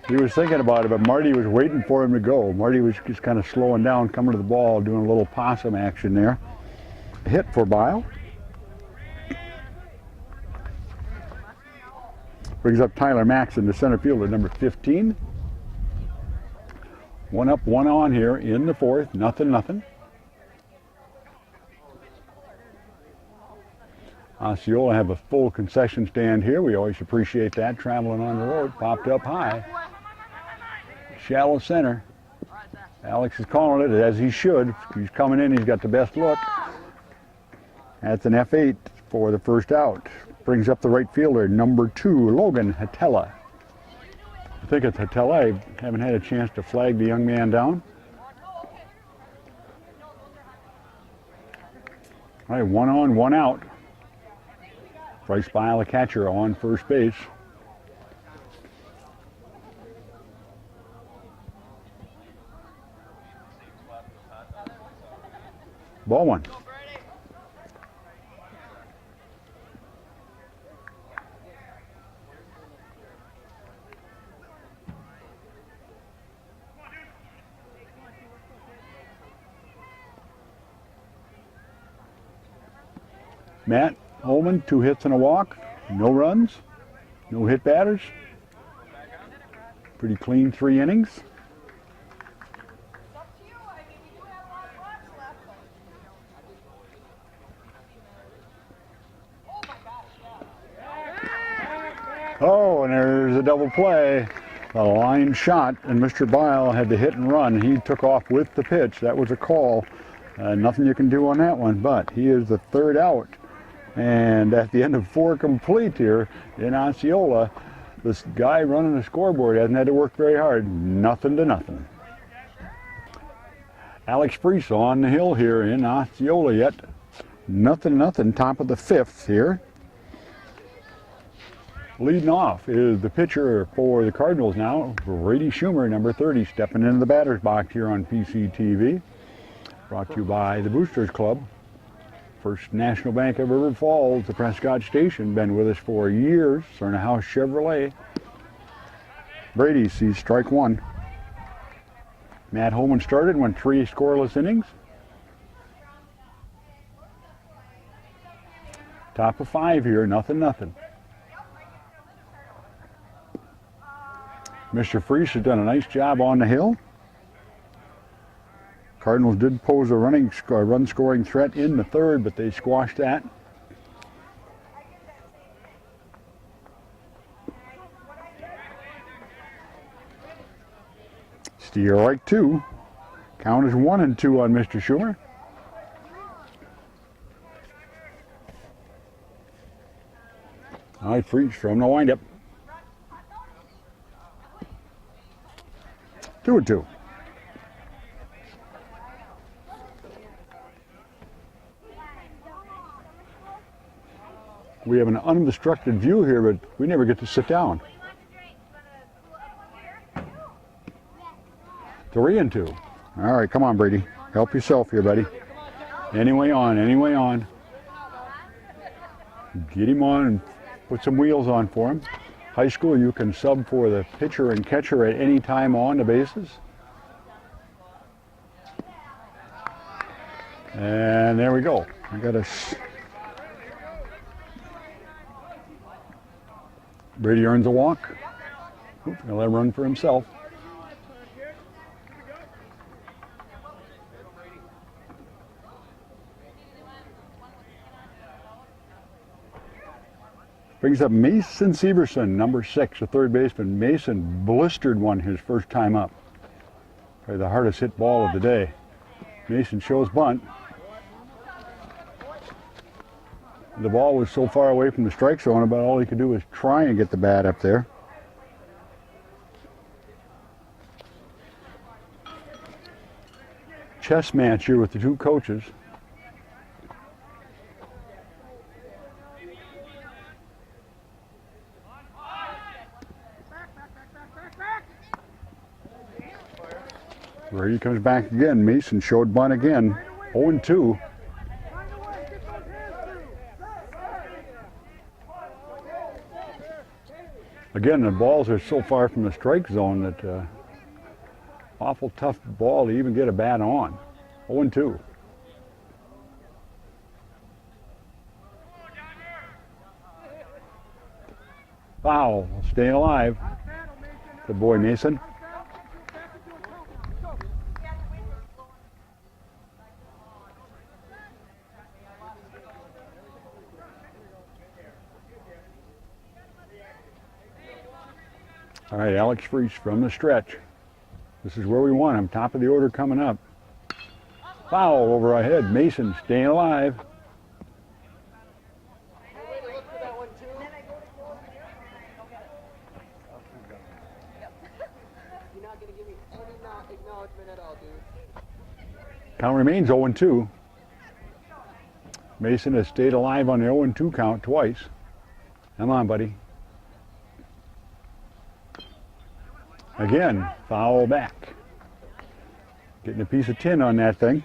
He was thinking about it, but Marty was waiting for him to go. Marty was just kind of slowing down, coming to the ball, doing a little possum action there. Hit for Bile. Brings up Tyler Maxson, the center fielder, number 15. 1 up, 1 on here in the 4th. Nothing. Osceola have a full concession stand here. We always appreciate that, traveling on the road. Popped up high. Shallow center. Alex is calling it, as he should. He's coming in, he's got the best look. That's an F8 for the first out. Brings up the right fielder, number 2, Logan Hatella. I think it's Hatella. I haven't had a chance to flag the young man down. All right, 1 on, 1 out. Bryce Bile, a catcher, on first base. Ball 1. Matt Holman, 2 hits and a walk, no runs, no hit batters. Pretty clean 3 innings. Oh, and there's a double play. A line shot, and Mr. Bile had to hit and run. He took off with the pitch. That was a call. Nothing you can do on that one, but he is the 3rd out And at the end of 4 complete here in Osceola, this guy running the scoreboard hasn't had to work very hard. Nothing to nothing. Alex Freese on the hill here in Osceola yet. Nothing to nothing, top of the 5th here. Leading off is the pitcher for the Cardinals now, Brady Schumer, number 30, stepping into the batter's box here on PCTV. Brought to you by the Boosters Club. First National Bank of River Falls, the Prescott station. Been with us for years. Serna House Chevrolet. Brady sees strike 1. Matt Holman started, went 3 scoreless innings. Top of 5 here, nothing. Mr. Freese has done a nice job on the hill. Cardinals did pose a run-scoring threat in the 3rd, but they squashed that. Steer right 2. Count is 1-2 on Mr. Schumer. All right, Freese from the windup. 2-2. We have an unobstructed view here, but we never get to sit down. 3-2. All right, come on, Brady. Help yourself here, buddy. Anyway on. Get him on and put some wheels on for him. High school, you can sub for the pitcher and catcher at any time on the bases. And there we go. I got a... Brady earns a walk. Gonna let him run for himself. Brings up Mason Severson, number 6, a third baseman. Mason blistered one his first time up. Probably the hardest hit ball of the day. Mason shows bunt. The ball was so far away from the strike zone, about all he could do was try and get the bat up there. Chess match here with the 2 coaches. Brady comes back again. Mason showed bunt again. 0-2. Again, the balls are so far from the strike zone that awful tough ball to even get a bat on. 0-2. Foul. Staying alive. Good boy, Mason. All right, Alex Freese from the stretch. This is where we want him. Top of the order coming up. Foul over our head. Mason staying alive. Count remains 0-2. Mason has stayed alive on the 0-2 count twice. Come on, buddy. Again, foul back. Getting a piece of tin on that thing.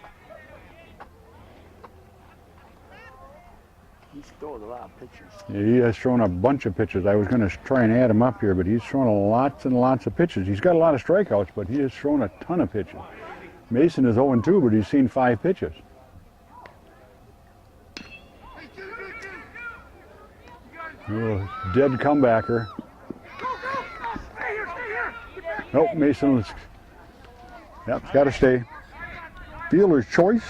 He's throwing a lot of pitches. Yeah, he has thrown a bunch of pitches. I was going to try and add him up here, but he's thrown lots and lots of pitches. He's got a lot of strikeouts, but he has thrown a ton of pitches. Mason is 0-2, but he's seen 5 pitches. Oh, dead comebacker. Nope, Mason was, yep, got to stay. Fielder's choice.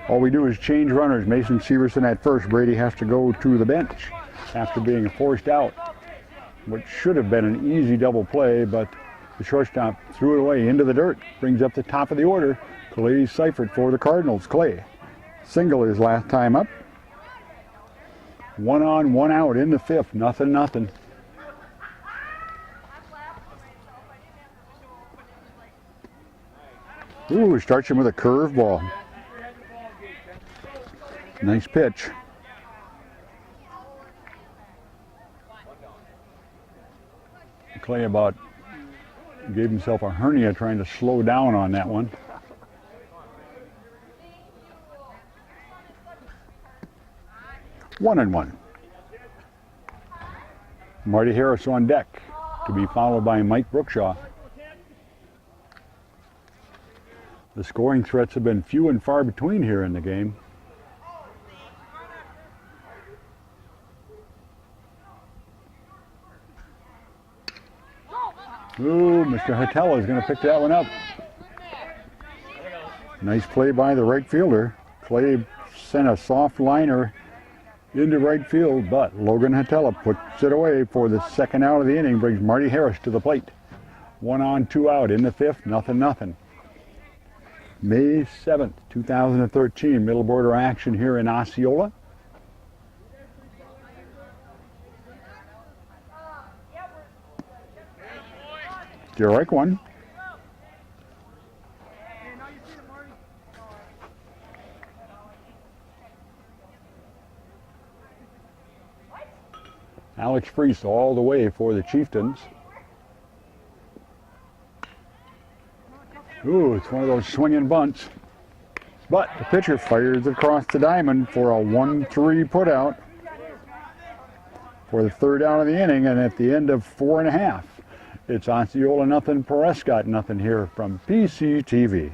All we do is change runners. Mason Severson at first. Brady has to go to the bench after being forced out. What should have been an easy double play, but the shortstop threw it away into the dirt. Brings up the top of the order. Clay Seifert for the Cardinals. Clay Single his last time up. 1 on, 1 out in the 5th. Nothing, nothing. Ooh, starts him with a curveball. Nice pitch. Clay about gave himself a hernia trying to slow down on that one. One and one. Marty Harris on deck, to be followed by Mike Brookshaw. The scoring threats have been few and far between here in the game. Ooh, Mr. Hatella is going to pick that one up. Nice play by the right fielder. Clay sent a soft liner into right field, but Logan Hatella puts it away for the 2nd out of the inning, brings Marty Harris to the plate. 1 on, 2 out in the 5th, nothing, nothing. May 7th, 2013, middle border action here in Osceola. Strike one. Alex Freese all the way for the Chieftains. Ooh, it's one of those swinging bunts. But the pitcher fires across the diamond for a 1-3 putout for the 3rd out of the inning, and at the end of 4 1/2, it's Osceola nothing, Prescott nothing here from PCTV.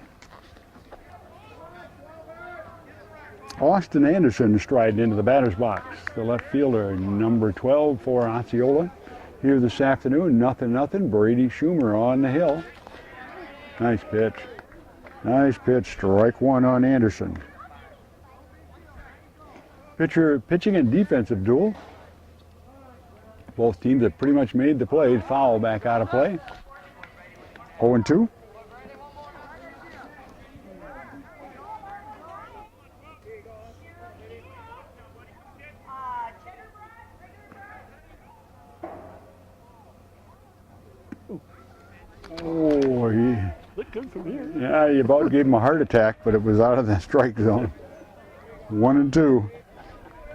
Austin Anderson striding into the batter's box. The left fielder, number 12 for Osceola. Here this afternoon, nothing, nothing. Brady Schumer on the hill. Nice pitch. Nice pitch. Strike one on Anderson. Pitching and defensive duel. Both teams have pretty much made the plays. Foul back out of play. 0-2. Oh, he looked good from here. Yeah, he about gave him a heart attack, but it was out of the strike zone. 1-2.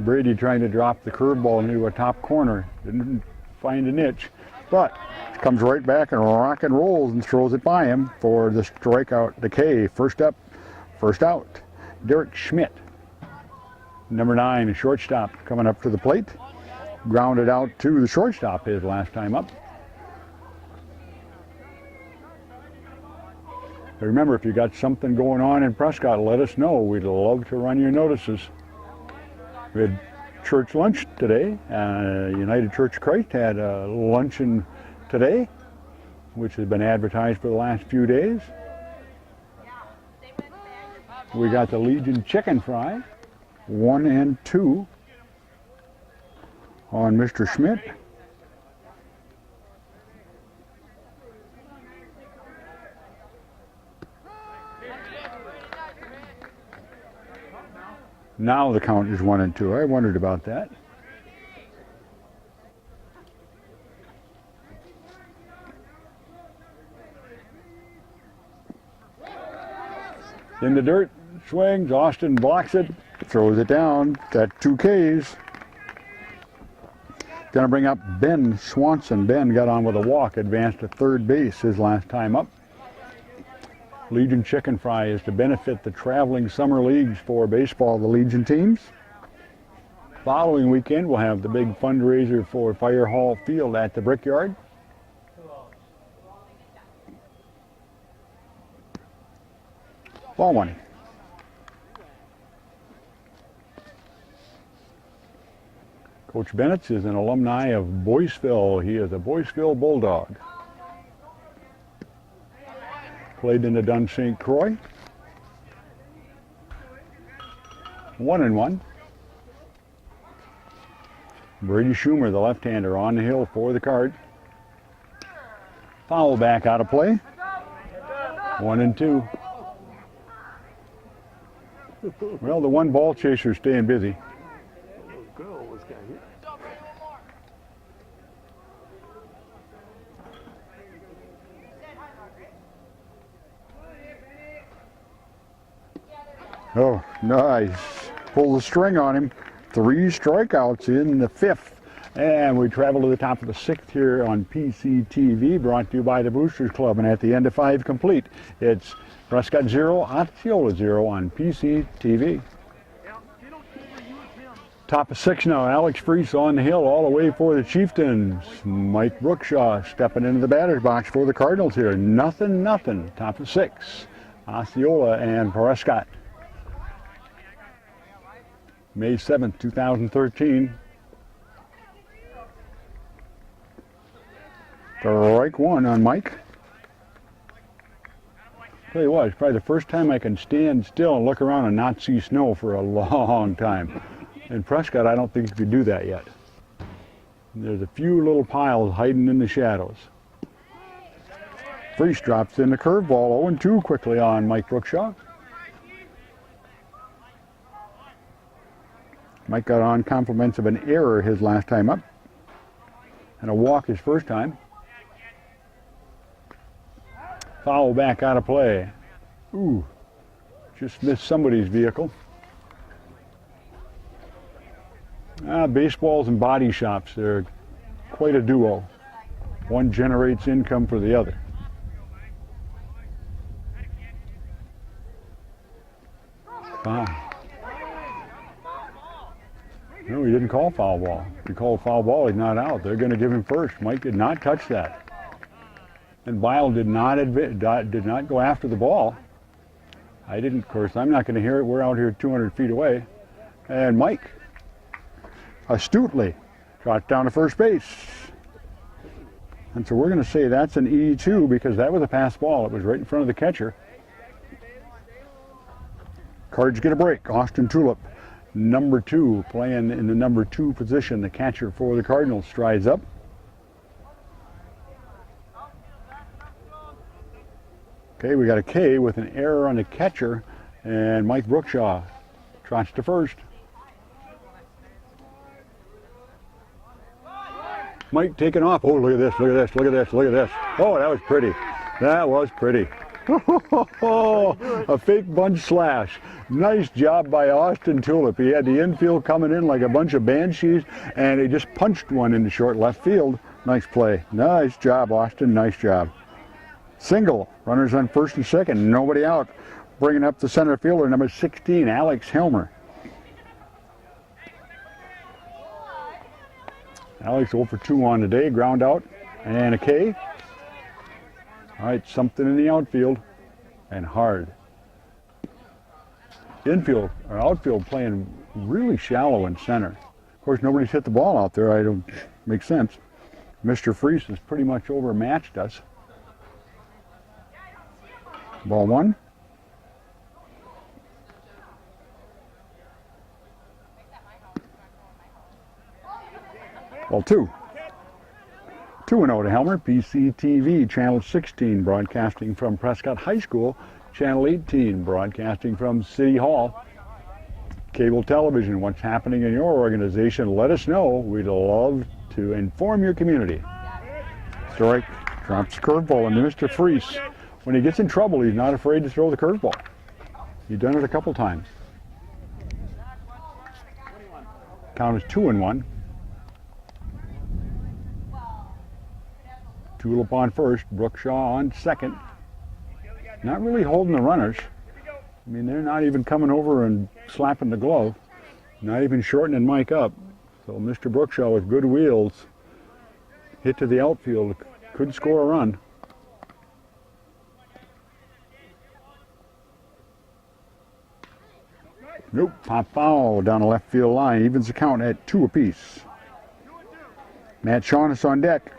Brady trying to drop the curveball into a top corner. Didn't find a niche, but comes right back and rock and rolls and throws it by him for the strikeout decay. First up, first out. Derek Schmidt, number 9, shortstop, coming up to the plate. Grounded out to the shortstop his last time up. Remember, if you got something going on in Prescott, let us know. We'd love to run your notices. We had church lunch today. United Church of Christ had a luncheon today, which has been advertised for the last few days. We got the Legion chicken fry, 1 and 2 on Mr. Schmidt. Now the count is 1 and 2. I wondered about that. In the dirt, swings, Austin blocks it, throws it down. Got 2 Ks. Gonna bring up Ben Swanson. Ben got on with a walk, advanced to third base his last time up. Legion Chicken Fry is to benefit the traveling summer leagues for baseball, the Legion teams. Following weekend, we'll have the big fundraiser for Fire Hall Field at the Brickyard. Ball one. Coach Bennett is an alumni of Boyceville. He is a Boyceville Bulldog. Played in the Dun St. Croix. 1 and 1. Brady Schumer, the left-hander, on the hill for the Card. Foul back out of play. 1 and 2. Well, the one ball chaser's staying busy. Little girl was got hit. Oh, nice. Pull the string on him. 3 strikeouts in the 5th. And we travel to the top of the 6th here on PCTV, brought to you by the Boosters Club. And at the end of 5 complete, it's Prescott 0, Osceola 0 on PCTV. Top of 6 now, Alex Freese on the hill all the way for the Chieftains. Mike Brookshaw stepping into the batter's box for the Cardinals here. Nothing. Top of 6, Osceola and Prescott. May 7th, 2013. Strike 1 on Mike. Tell you what, it's probably the first time I can stand still and look around and not see snow for a long time. In Prescott, I don't think you could do that yet. There's a few little piles hiding in the shadows. Freese drops in the curveball, 0-2 quickly on Mike Brookshaw. Mike got on compliments of an error his last time up, and a walk his first time. Foul back out of play. Ooh, just missed somebody's vehicle. Baseballs and body shops, they're quite a duo. One generates income for the other. Foul. No, he didn't call foul ball. If he called foul ball, he's not out. They're going to give him first. Mike did not touch that. And Bile did not go after the ball. I didn't, of course, I'm not going to hear it. We're out here 200 feet away. And Mike, astutely, trots down to first base. And so we're going to say that's an E2 because that was a pass ball. It was right in front of the catcher. Cards get a break. Austin Tulip, number 2, playing in the number 2 position. The catcher for the Cardinals strides up. Okay, we got a K with an error on the catcher, and Mike Brookshaw trots to first. Mike taking off. Oh, look at this, look at this, look at this, look at this. Oh, that was pretty. That was pretty. A fake bunch slash. Nice job by Austin Tulip. He had the infield coming in like a bunch of banshees, and he just punched one into short left field. Nice play. Nice job, Austin. Nice job. Single. Runners on first and second. Nobody out. Bringing up the center fielder, number 16, Alex Helmer. Alex 0 for 2 on the day. Ground out and a K. All right, something in the outfield and hard. Infield or outfield playing really shallow in center. Of course, nobody's hit the ball out there. I don't make sense. Mr. Freese has pretty much overmatched us. Ball 1. Ball 2. 2-0 to Helmer. PCTV, Channel 16, broadcasting from Prescott High School. Channel 18, broadcasting from City Hall. Cable television, what's happening in your organization? Let us know. We'd love to inform your community. Strike, drops the curveball into Mr. Freese. When he gets in trouble, he's not afraid to throw the curveball. He's done it a couple times. Count is 2-1. Tulip on first, Brookshaw on second. Not really holding the runners. I mean, they're not even coming over and slapping the glove. Not even shortening Mike up. So Mr. Brookshaw with good wheels. Hit to the outfield. Could score a run. Nope, pop foul down the left field line. Evens the count at 2 apiece. Matt Shaughnessy on deck.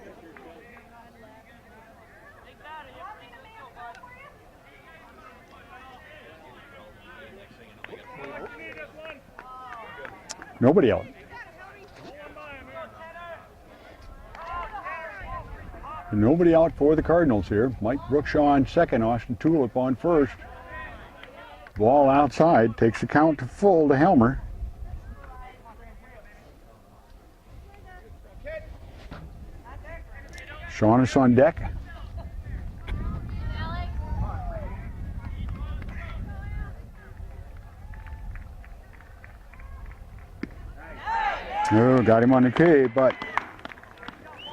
Nobody out. Nobody out for the Cardinals here. Mike Brookshaw on second, Austin Tulip on first. Ball outside, takes the count to full to Helmer. Shaughnessy on deck. Oh, got him on the K, but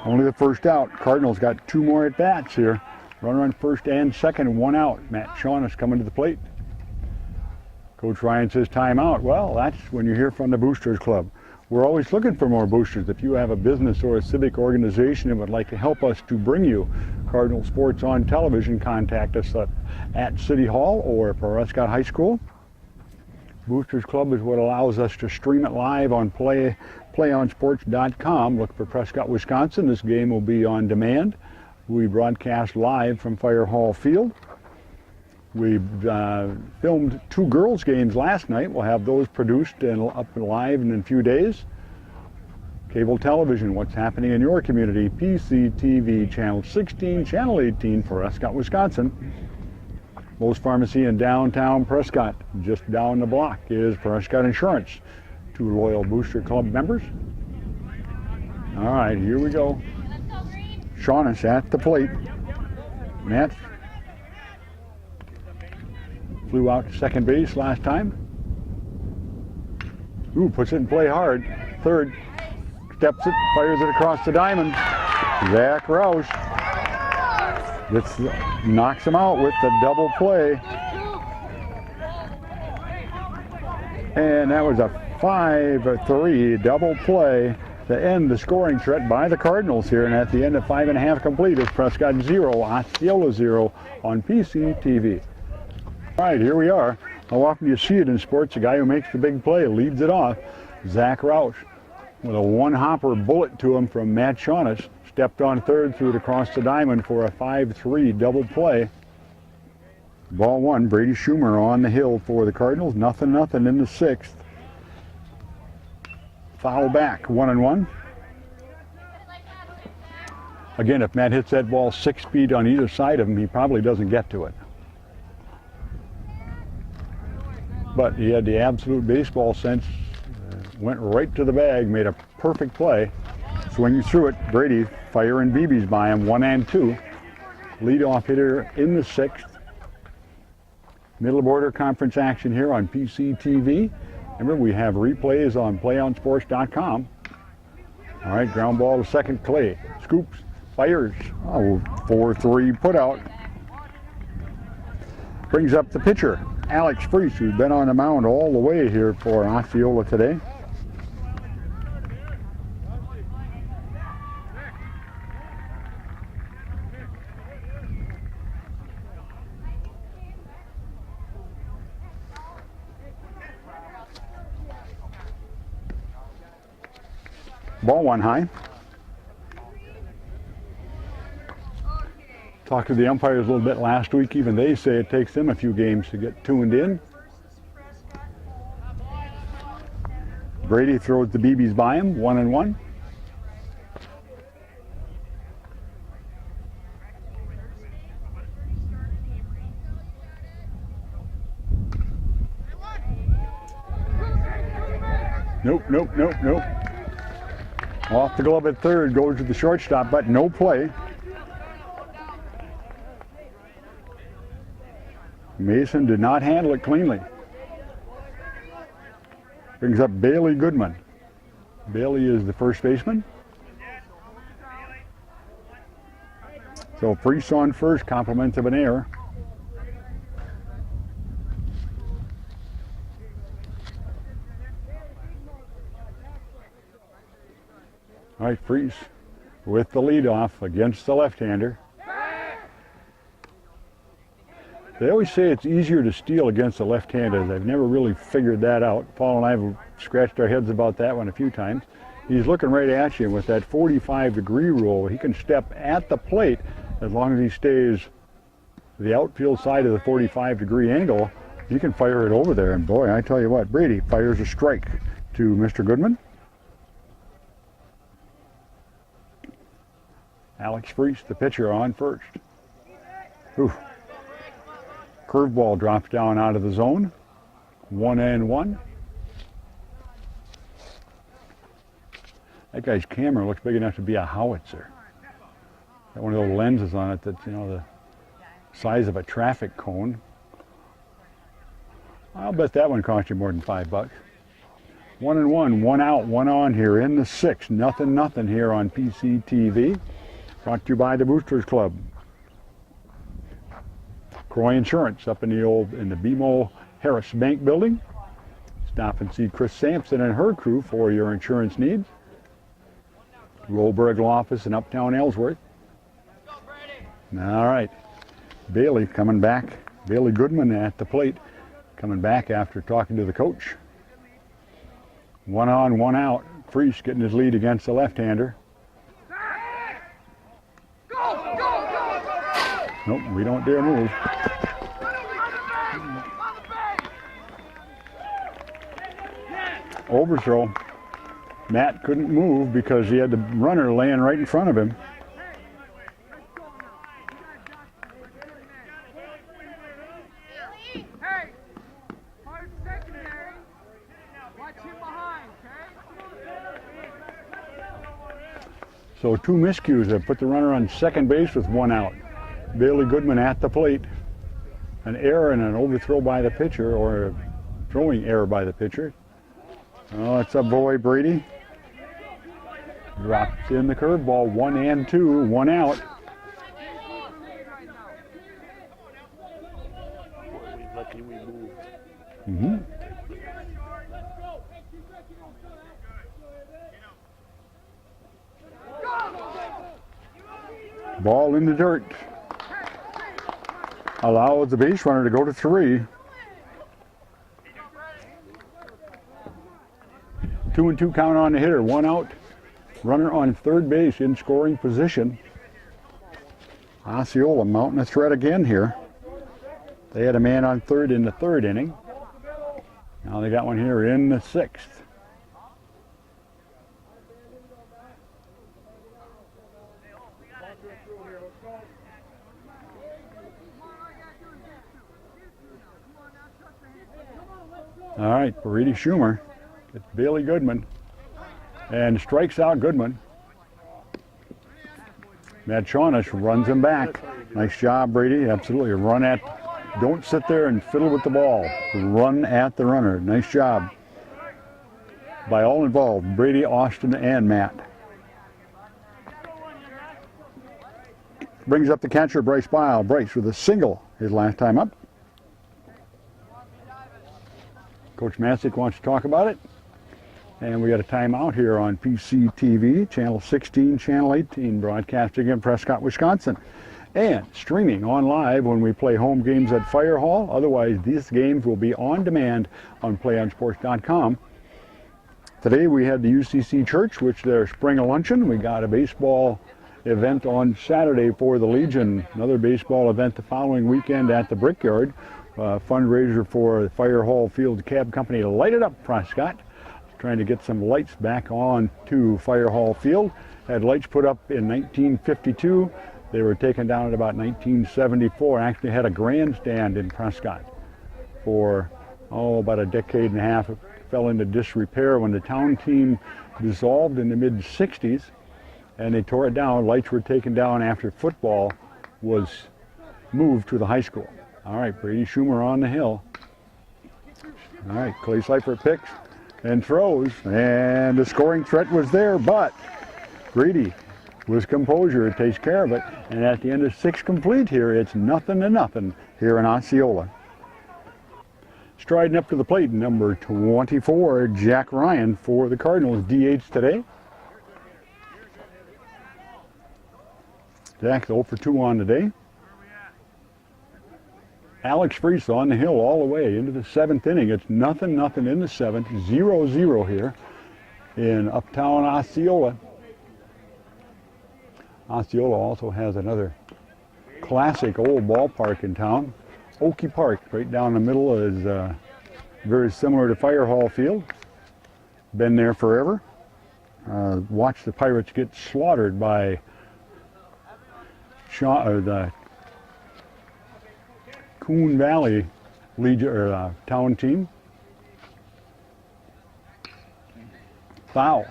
only the first out. Cardinals got 2 more at bats here. Runner on first and second, 1 out. Matt Shaughnessy coming to the plate. Coach Ryan says timeout. Well, that's when you hear from the Boosters Club. We're always looking for more boosters. If you have a business or a civic organization and would like to help us to bring you Cardinal sports on television, contact us at City Hall or Prescott High School. Boosters Club is what allows us to stream it live on playonsports.com. Look for Prescott, Wisconsin. This game will be on demand. We broadcast live from Fire Hall Field. We filmed 2 girls' games last night. We'll have those produced and up live in a few days. Cable television, what's happening in your community? PCTV, Channel 16, Channel 18 for Prescott, Wisconsin. Moe's Pharmacy in downtown Prescott. Just down the block is Prescott Insurance. 2 loyal Booster Club members. All right, here we go. Shaughnessy at the plate. Matt flew out to second base last time. Ooh, puts it in play hard. Third, steps it, fires it across the diamond. Zach Roush knocks him out with the double play. And that was a 5-3 double play to end the scoring threat by the Cardinals here. And at the end of 5.5 complete, it's Prescott 0, Osceola 0 on PCTV. All right, here we are. How often do you see it in sports? The guy who makes the big play leads it off. Zach Roush with a 1-hopper bullet to him from Matt Shaughnessy. Stepped on third, threw it across the diamond for a 5-3 double play. Ball 1, Brady Schumer on the hill for the Cardinals. 0-0 in the 6th. Foul back, 1-1. Again, if Matt hits that ball 6 feet on either side of him, he probably doesn't get to it. But he had the absolute baseball sense, went right to the bag, made a perfect play. Swinging through it, Brady firing BBs by him, 1-2. Leadoff hitter in the 6th. Middle of order conference action here on PCTV. Remember, we have replays on playonsports.com. All right, ground ball to second, Clay. Scoops, fires. Oh, 4-3 put out. Brings up the pitcher, Alex Freese, who's been on the mound all the way here for Osceola today. Ball 1 high. Talked to the umpires a little bit last week. Even they say it takes them a few games to get tuned in. Brady throws the BBs by him, 1-1. Nope. Off the glove at third, goes to the shortstop, but no play. Mason did not handle it cleanly. Brings up Bailey Goodman. Bailey is the first baseman. So Freese on first, compliments of an error. All right, Freese with the leadoff against the left-hander. They always say it's easier to steal against the left-handers. I've never really figured that out. Paul and I have scratched our heads about that one a few times. He's looking right at you with that 45-degree rule. He can step at the plate as long as he stays to the outfield side of the 45-degree angle. He can fire it over there. And boy, I tell you what, Brady fires a strike to Mr. Goodman. Alex Freese, the pitcher, on first. Ooh. Curveball drops down out of the zone. 1-1. That guy's camera looks big enough to be a howitzer. Got one of those lenses on it that's, the size of a traffic cone. I'll bet that one cost you more than $5. 1-1, 1 out, 1 on here in the 6th. Nothing here on PCTV. Brought to you by the Boosters Club. Croy Insurance up in the BMO Harris Bank building. Stop and see Chris Sampson and her crew for your insurance needs. Rollberg Law Office in Uptown Ellsworth. All right, Bailey coming back. Bailey Goodman at the plate, coming back after talking to the coach. 1 on, 1 out. Freese getting his lead against the left-hander. Nope, we don't dare move. Overthrow. Matt couldn't move because he had the runner laying right in front of him. So 2 miscues have put the runner on second base with 1 out. Bailey Goodman at the plate. An error and an overthrow by the pitcher, or a throwing error by the pitcher. Oh, it's a boy, Brady. Drops in the curveball, 1-2, 1 out. We're lucky we moved. Mm-hmm. Ball in the dirt. Allows the base runner to go to 3. 2-2 count on the hitter, 1 out. Runner on third base in scoring position. Osceola mounting a threat again here. They had a man on third in the 3rd inning. Now they got one here in the 6th. All right, Brady Schumer. It's Bailey Goodman. And strikes out Goodman. Matt Shaughness runs him back. Nice job, Brady. Absolutely. Don't sit there and fiddle with the ball. Run at the runner. Nice job by all involved, Brady, Austin, and Matt. Brings up the catcher, Bryce Bile. Bryce with a single his last time up. Coach Masick wants to talk about it. And we got a timeout here on PCTV, Channel 16, Channel 18, broadcasting in Prescott, Wisconsin. And streaming on live when we play home games at Fire Hall. Otherwise, these games will be on demand on playonsports.com. Today we had the UCC Church, which their spring luncheon. We got a baseball event on Saturday for the Legion. Another baseball event the following weekend at the Brickyard. Fundraiser for the Fire Hall Field Cab Company to light it up, Prescott. Trying to get some lights back on to Fire Hall Field. Had lights put up in 1952. They were taken down at about 1974. Actually had a grandstand in Prescott for, about a decade and a half. It fell into disrepair when the town team dissolved in the mid-60s, and they tore it down. Lights were taken down after football was moved to the high school. All right, Brady Schumer on the hill. All right, Clay Seifert picks and throws, and the scoring threat was there, but Brady with composure takes care of it, and at the end of 6 complete here, it's 0-0 here in Osceola. Striding up to the plate, number 24, Jack Ryan for the Cardinals, DH today. Jack's 0 for 2 on the day. Alex Freese on the hill all the way into the 7th inning. It's 0-0 in the 7th, 0-0 here in Uptown Osceola. Osceola also has another classic old ballpark in town. Oakey Park, right down the middle, is very similar to Fire Hall Field. Been there forever. Watched the Pirates get slaughtered by the Coon Valley Legion or town team. Foul.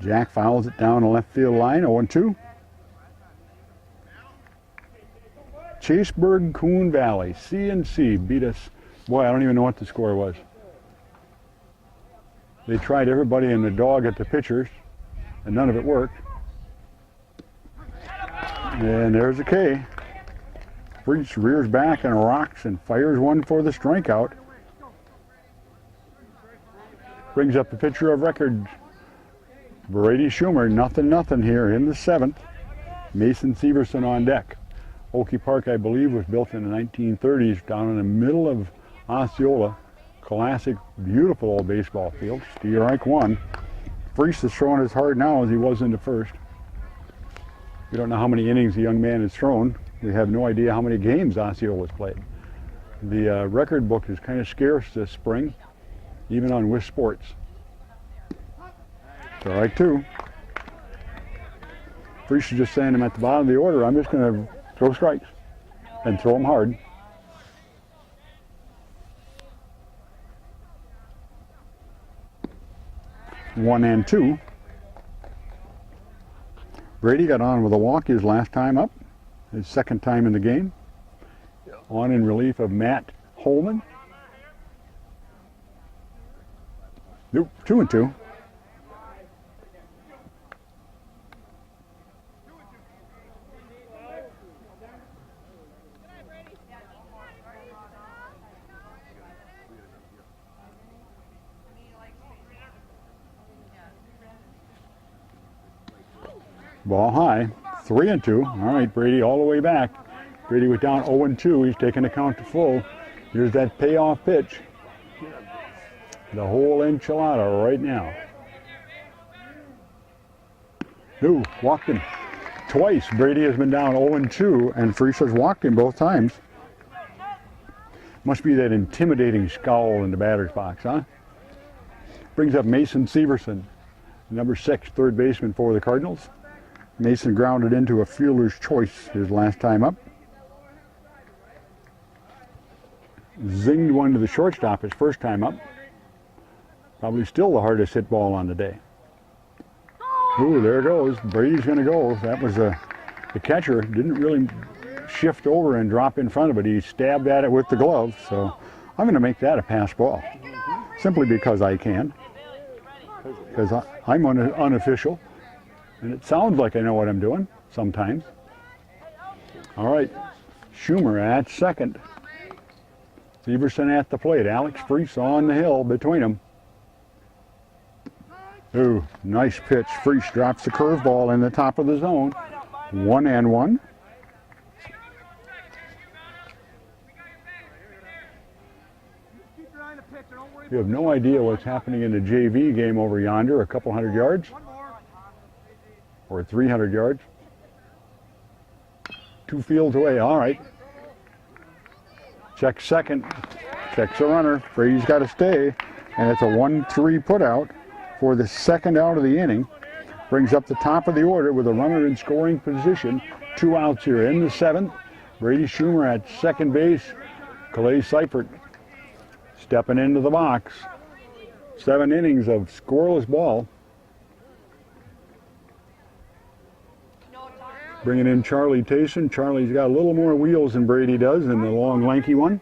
Jack fouls it down the left field line, 0-2. Chaseburg Coon Valley, C&C beat us. Boy, I don't even know what the score was. They tried everybody and the dog at the pitchers, and none of it worked. And there's a K. Freeze rears back and rocks and fires one for the strikeout. Brings up the pitcher of record, Brady Schumer. 0-0 here in the 7th. Mason Severson on deck. Oakey Park, I believe, was built in the 1930s down in the middle of Osceola. Classic, beautiful old baseball field. Strike one. Freese is throwing as hard now as he was in the first. We don't know how many innings the young man has thrown. We have no idea how many games Osceola's played. The record book is kind of scarce this spring, even on Wish Sports. Strike two. Freese is just saying I'm at the bottom of the order. I'm just going to throw strikes and throw them hard. One and two. Brady got on with a walk his last time up, his second time in the game. On in relief of Matt Holman. Nope, 2-2. Ball high, 3-2. All right, Brady all the way back. Brady was down 0-2. He's taking the count to full. Here's that payoff pitch. The whole enchilada right now. No, walked him twice. Brady has been down 0-2, and Freese has walked him both times. Must be that intimidating scowl in the batter's box, huh? Brings up Mason Severson, number 6, third baseman for the Cardinals. Mason grounded into a fielder's choice his last time up. Zinged one to the shortstop his first time up. Probably still the hardest hit ball on the day. Ooh, there it goes. Brady's going to go. That was the catcher. Didn't really shift over and drop in front of it. He stabbed at it with the glove. So I'm going to make that a pass ball. Simply because I can. Because I'm unofficial. And it sounds like I know what I'm doing sometimes. All right, Schumer at second. Severson at the plate. Alex Freese on the hill between them. Ooh, nice pitch. Freese drops the curveball in the top of the zone. 1-1. You have no idea what's happening in the JV game over yonder, a couple hundred yards. Or 300 yards. 2 fields away. All right. Check second. Checks a runner. Brady's got to stay. And it's a 1-3 put out for the second out of the inning. Brings up the top of the order with a runner in scoring position. 2 outs here in the 7th. Brady Schumer at second base. Calais Seifert stepping into the box. 7 innings of scoreless ball. Bringing in Charlie Tayson. Charlie's got a little more wheels than Brady does in the long, lanky one.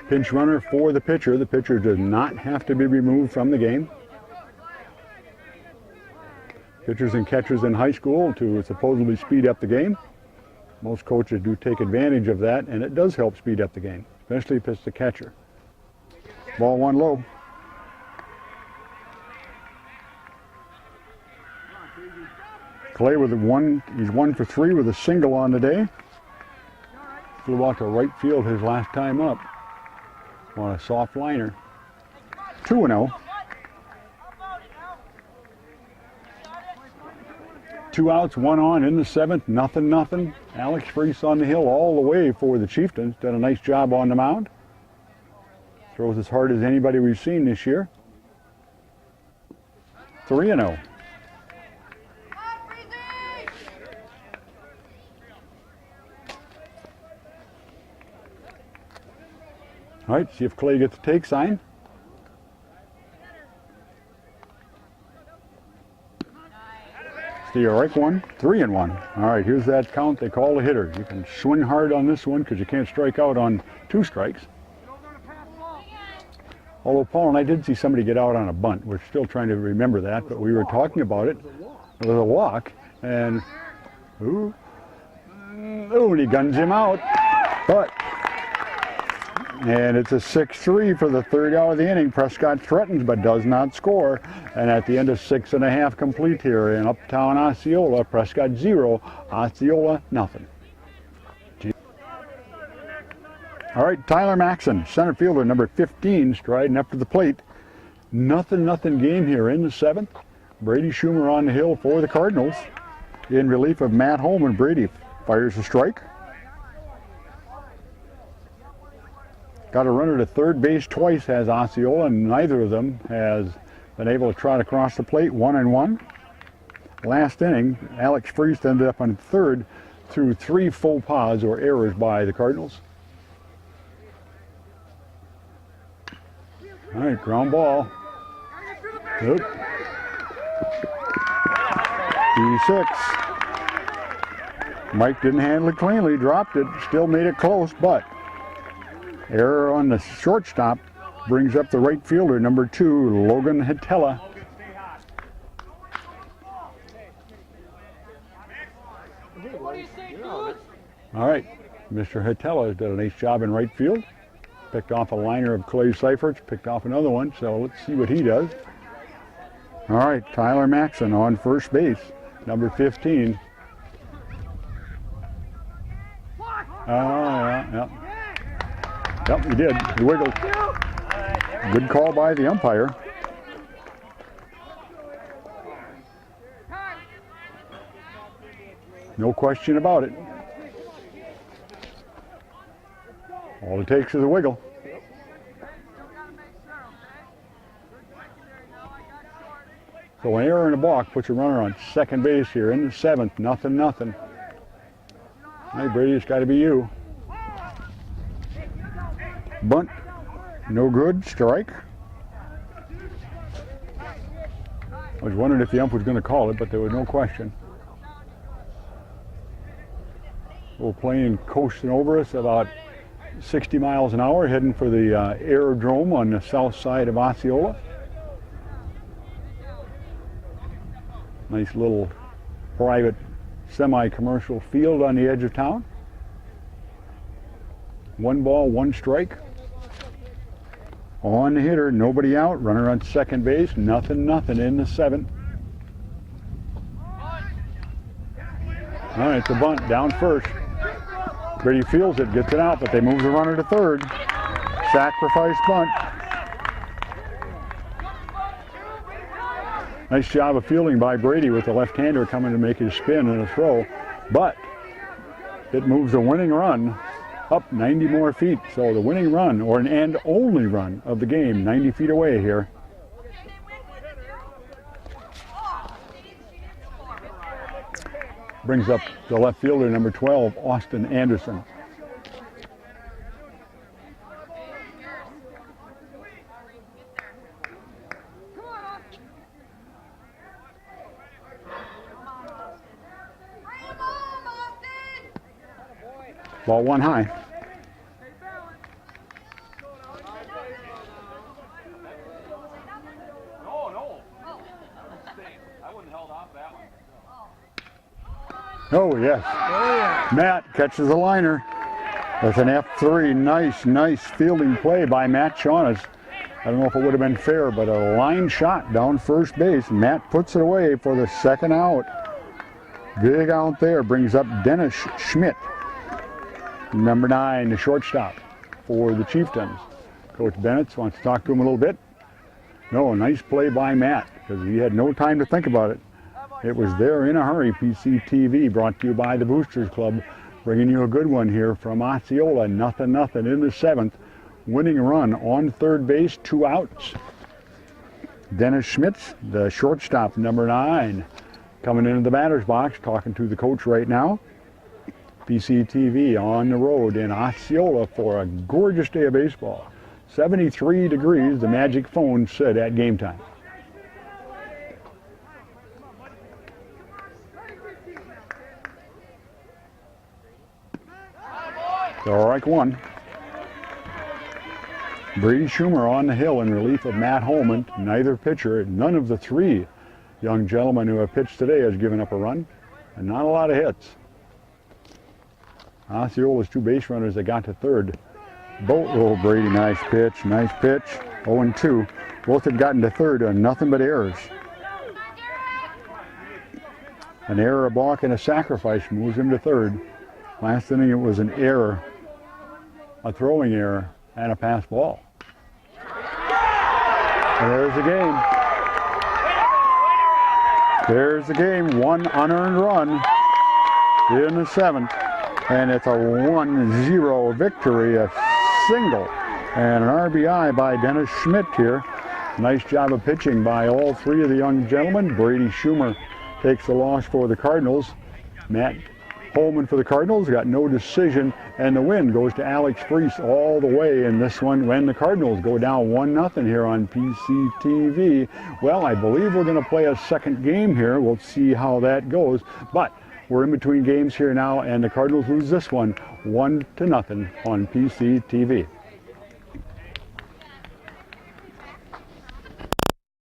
Pinch runner for the pitcher. The pitcher does not have to be removed from the game. Pitchers and catchers in high school to supposedly speed up the game. Most coaches do take advantage of that, and it does help speed up the game, especially if it's the catcher. Ball 1 low. Clay with he's 1 for 3 with a single on the day. Flew out to right field his last time up on a soft liner. 2-0. 2 outs, 1 on in the 7th, 0-0. Alex Freese on the hill all the way for the Chieftains. Done a nice job on the mound. Throws as hard as anybody we've seen this year. 3-0. All right, see if Clay gets the take sign. Steerike 1, 3-1. All right, here's that count they call a hitter. You can swing hard on this one because you can't strike out on 2 strikes. Although Paul and I did see somebody get out on a bunt. We're still trying to remember that, but we were talking about it. It was a walk, and and he guns him out. And it's a 6-3 for the 3rd out of the inning. Prescott threatens but does not score. And at the end of 6.5 complete here in Uptown Osceola, Prescott 0, Osceola nothing. All right, Tyler Maxson, center fielder, number 15, striding up to the plate. Nothing game here in the 7th. Brady Schumer on the hill for the Cardinals. In relief of Matt Holman, Brady fires a strike. Got a runner to third base twice, has Osceola, and neither of them has been able to trot across the plate. 1-1. Last inning, Alex Freest ended up on third through 3 faux pas or errors by the Cardinals. All right, ground ball. Good. D6. Mike didn't handle it cleanly, dropped it, still made it close, but error on the shortstop brings up the right fielder, number 2, Logan Hitella. All right, Mr. Hitella has done a nice job in right field. Picked off a liner of Clay Seifert's, picked off another one, so let's see what he does. All right, Tyler Maxson on first base, number 15. Yeah. Yep, he did. He wiggled. Good call by the umpire. No question about it. All it takes is a wiggle. So an error and a balk puts a runner on second base here in the 7th. Nothing. Hey, Brady, it's got to be you. Bunt. No good. Strike. I was wondering if the ump was going to call it, but there was no question. Little plane coasting over us about 60 miles an hour, heading for the aerodrome on the south side of Osceola. Nice little private semi-commercial field on the edge of town. 1 ball, 1 strike. On the hitter, nobody out. Runner on second base, nothing in the 7th. All right, the bunt down first. Brady fields it, gets it out, but they move the runner to third. Sacrifice bunt. Nice job of fielding by Brady with the left-hander coming to make his spin and a throw, but it moves the winning run up 90 more feet. So the winning run, or an and only run of the game, 90 feet away here. Brings up the left fielder, number 12, Austin Anderson. Ball 1 high. Oh, yes. Matt catches the liner. That's an F3. Nice fielding play by Matt Shaunas. I don't know if it would have been fair, but a line shot down first base. Matt puts it away for the 2nd out. Big out there. Brings up Dennis Schmidt. Number 9, the shortstop for the Chieftains. Coach Bennett wants to talk to him a little bit. No, nice play by Matt, because he had no time to think about it. It was there in a hurry. PCTV brought to you by the Boosters Club, bringing you a good one here from Osceola. Nothing in the 7th. Winning run on third base, 2 outs. Dennis Schmitz, the shortstop, number 9, coming into the batter's box, talking to the coach right now. PCTV on the road in Osceola for a gorgeous day of baseball. 73 degrees, the magic phone said at game time. Strike one. Brady Schumer on the hill in relief of Matt Holman. Neither pitcher, none of the three young gentlemen who have pitched today has given up a run, and not a lot of hits. Osceola's two base runners that got to third. Brady, nice pitch. 0-2. Both have gotten to third on nothing but errors. An error, a balk, and a sacrifice moves him to third. Last inning it was an error, a throwing error, and a pass ball. And there's the game. There's the game. One unearned run in the seventh. And it's a 1-0 victory, a single. And an RBI by Dennis Schmidt here. Nice job of pitching by all three of the young gentlemen. Brady Schumer takes the loss for the Cardinals. Matt Holman for the Cardinals got no decision, and the win goes to Alex Freese all the way in this one when the Cardinals go down 1-0 here on PCTV. Well, I believe we're going to play a second game here. We'll see how that goes, but we're in between games here now, and the Cardinals lose this one 1-0 on PCTV.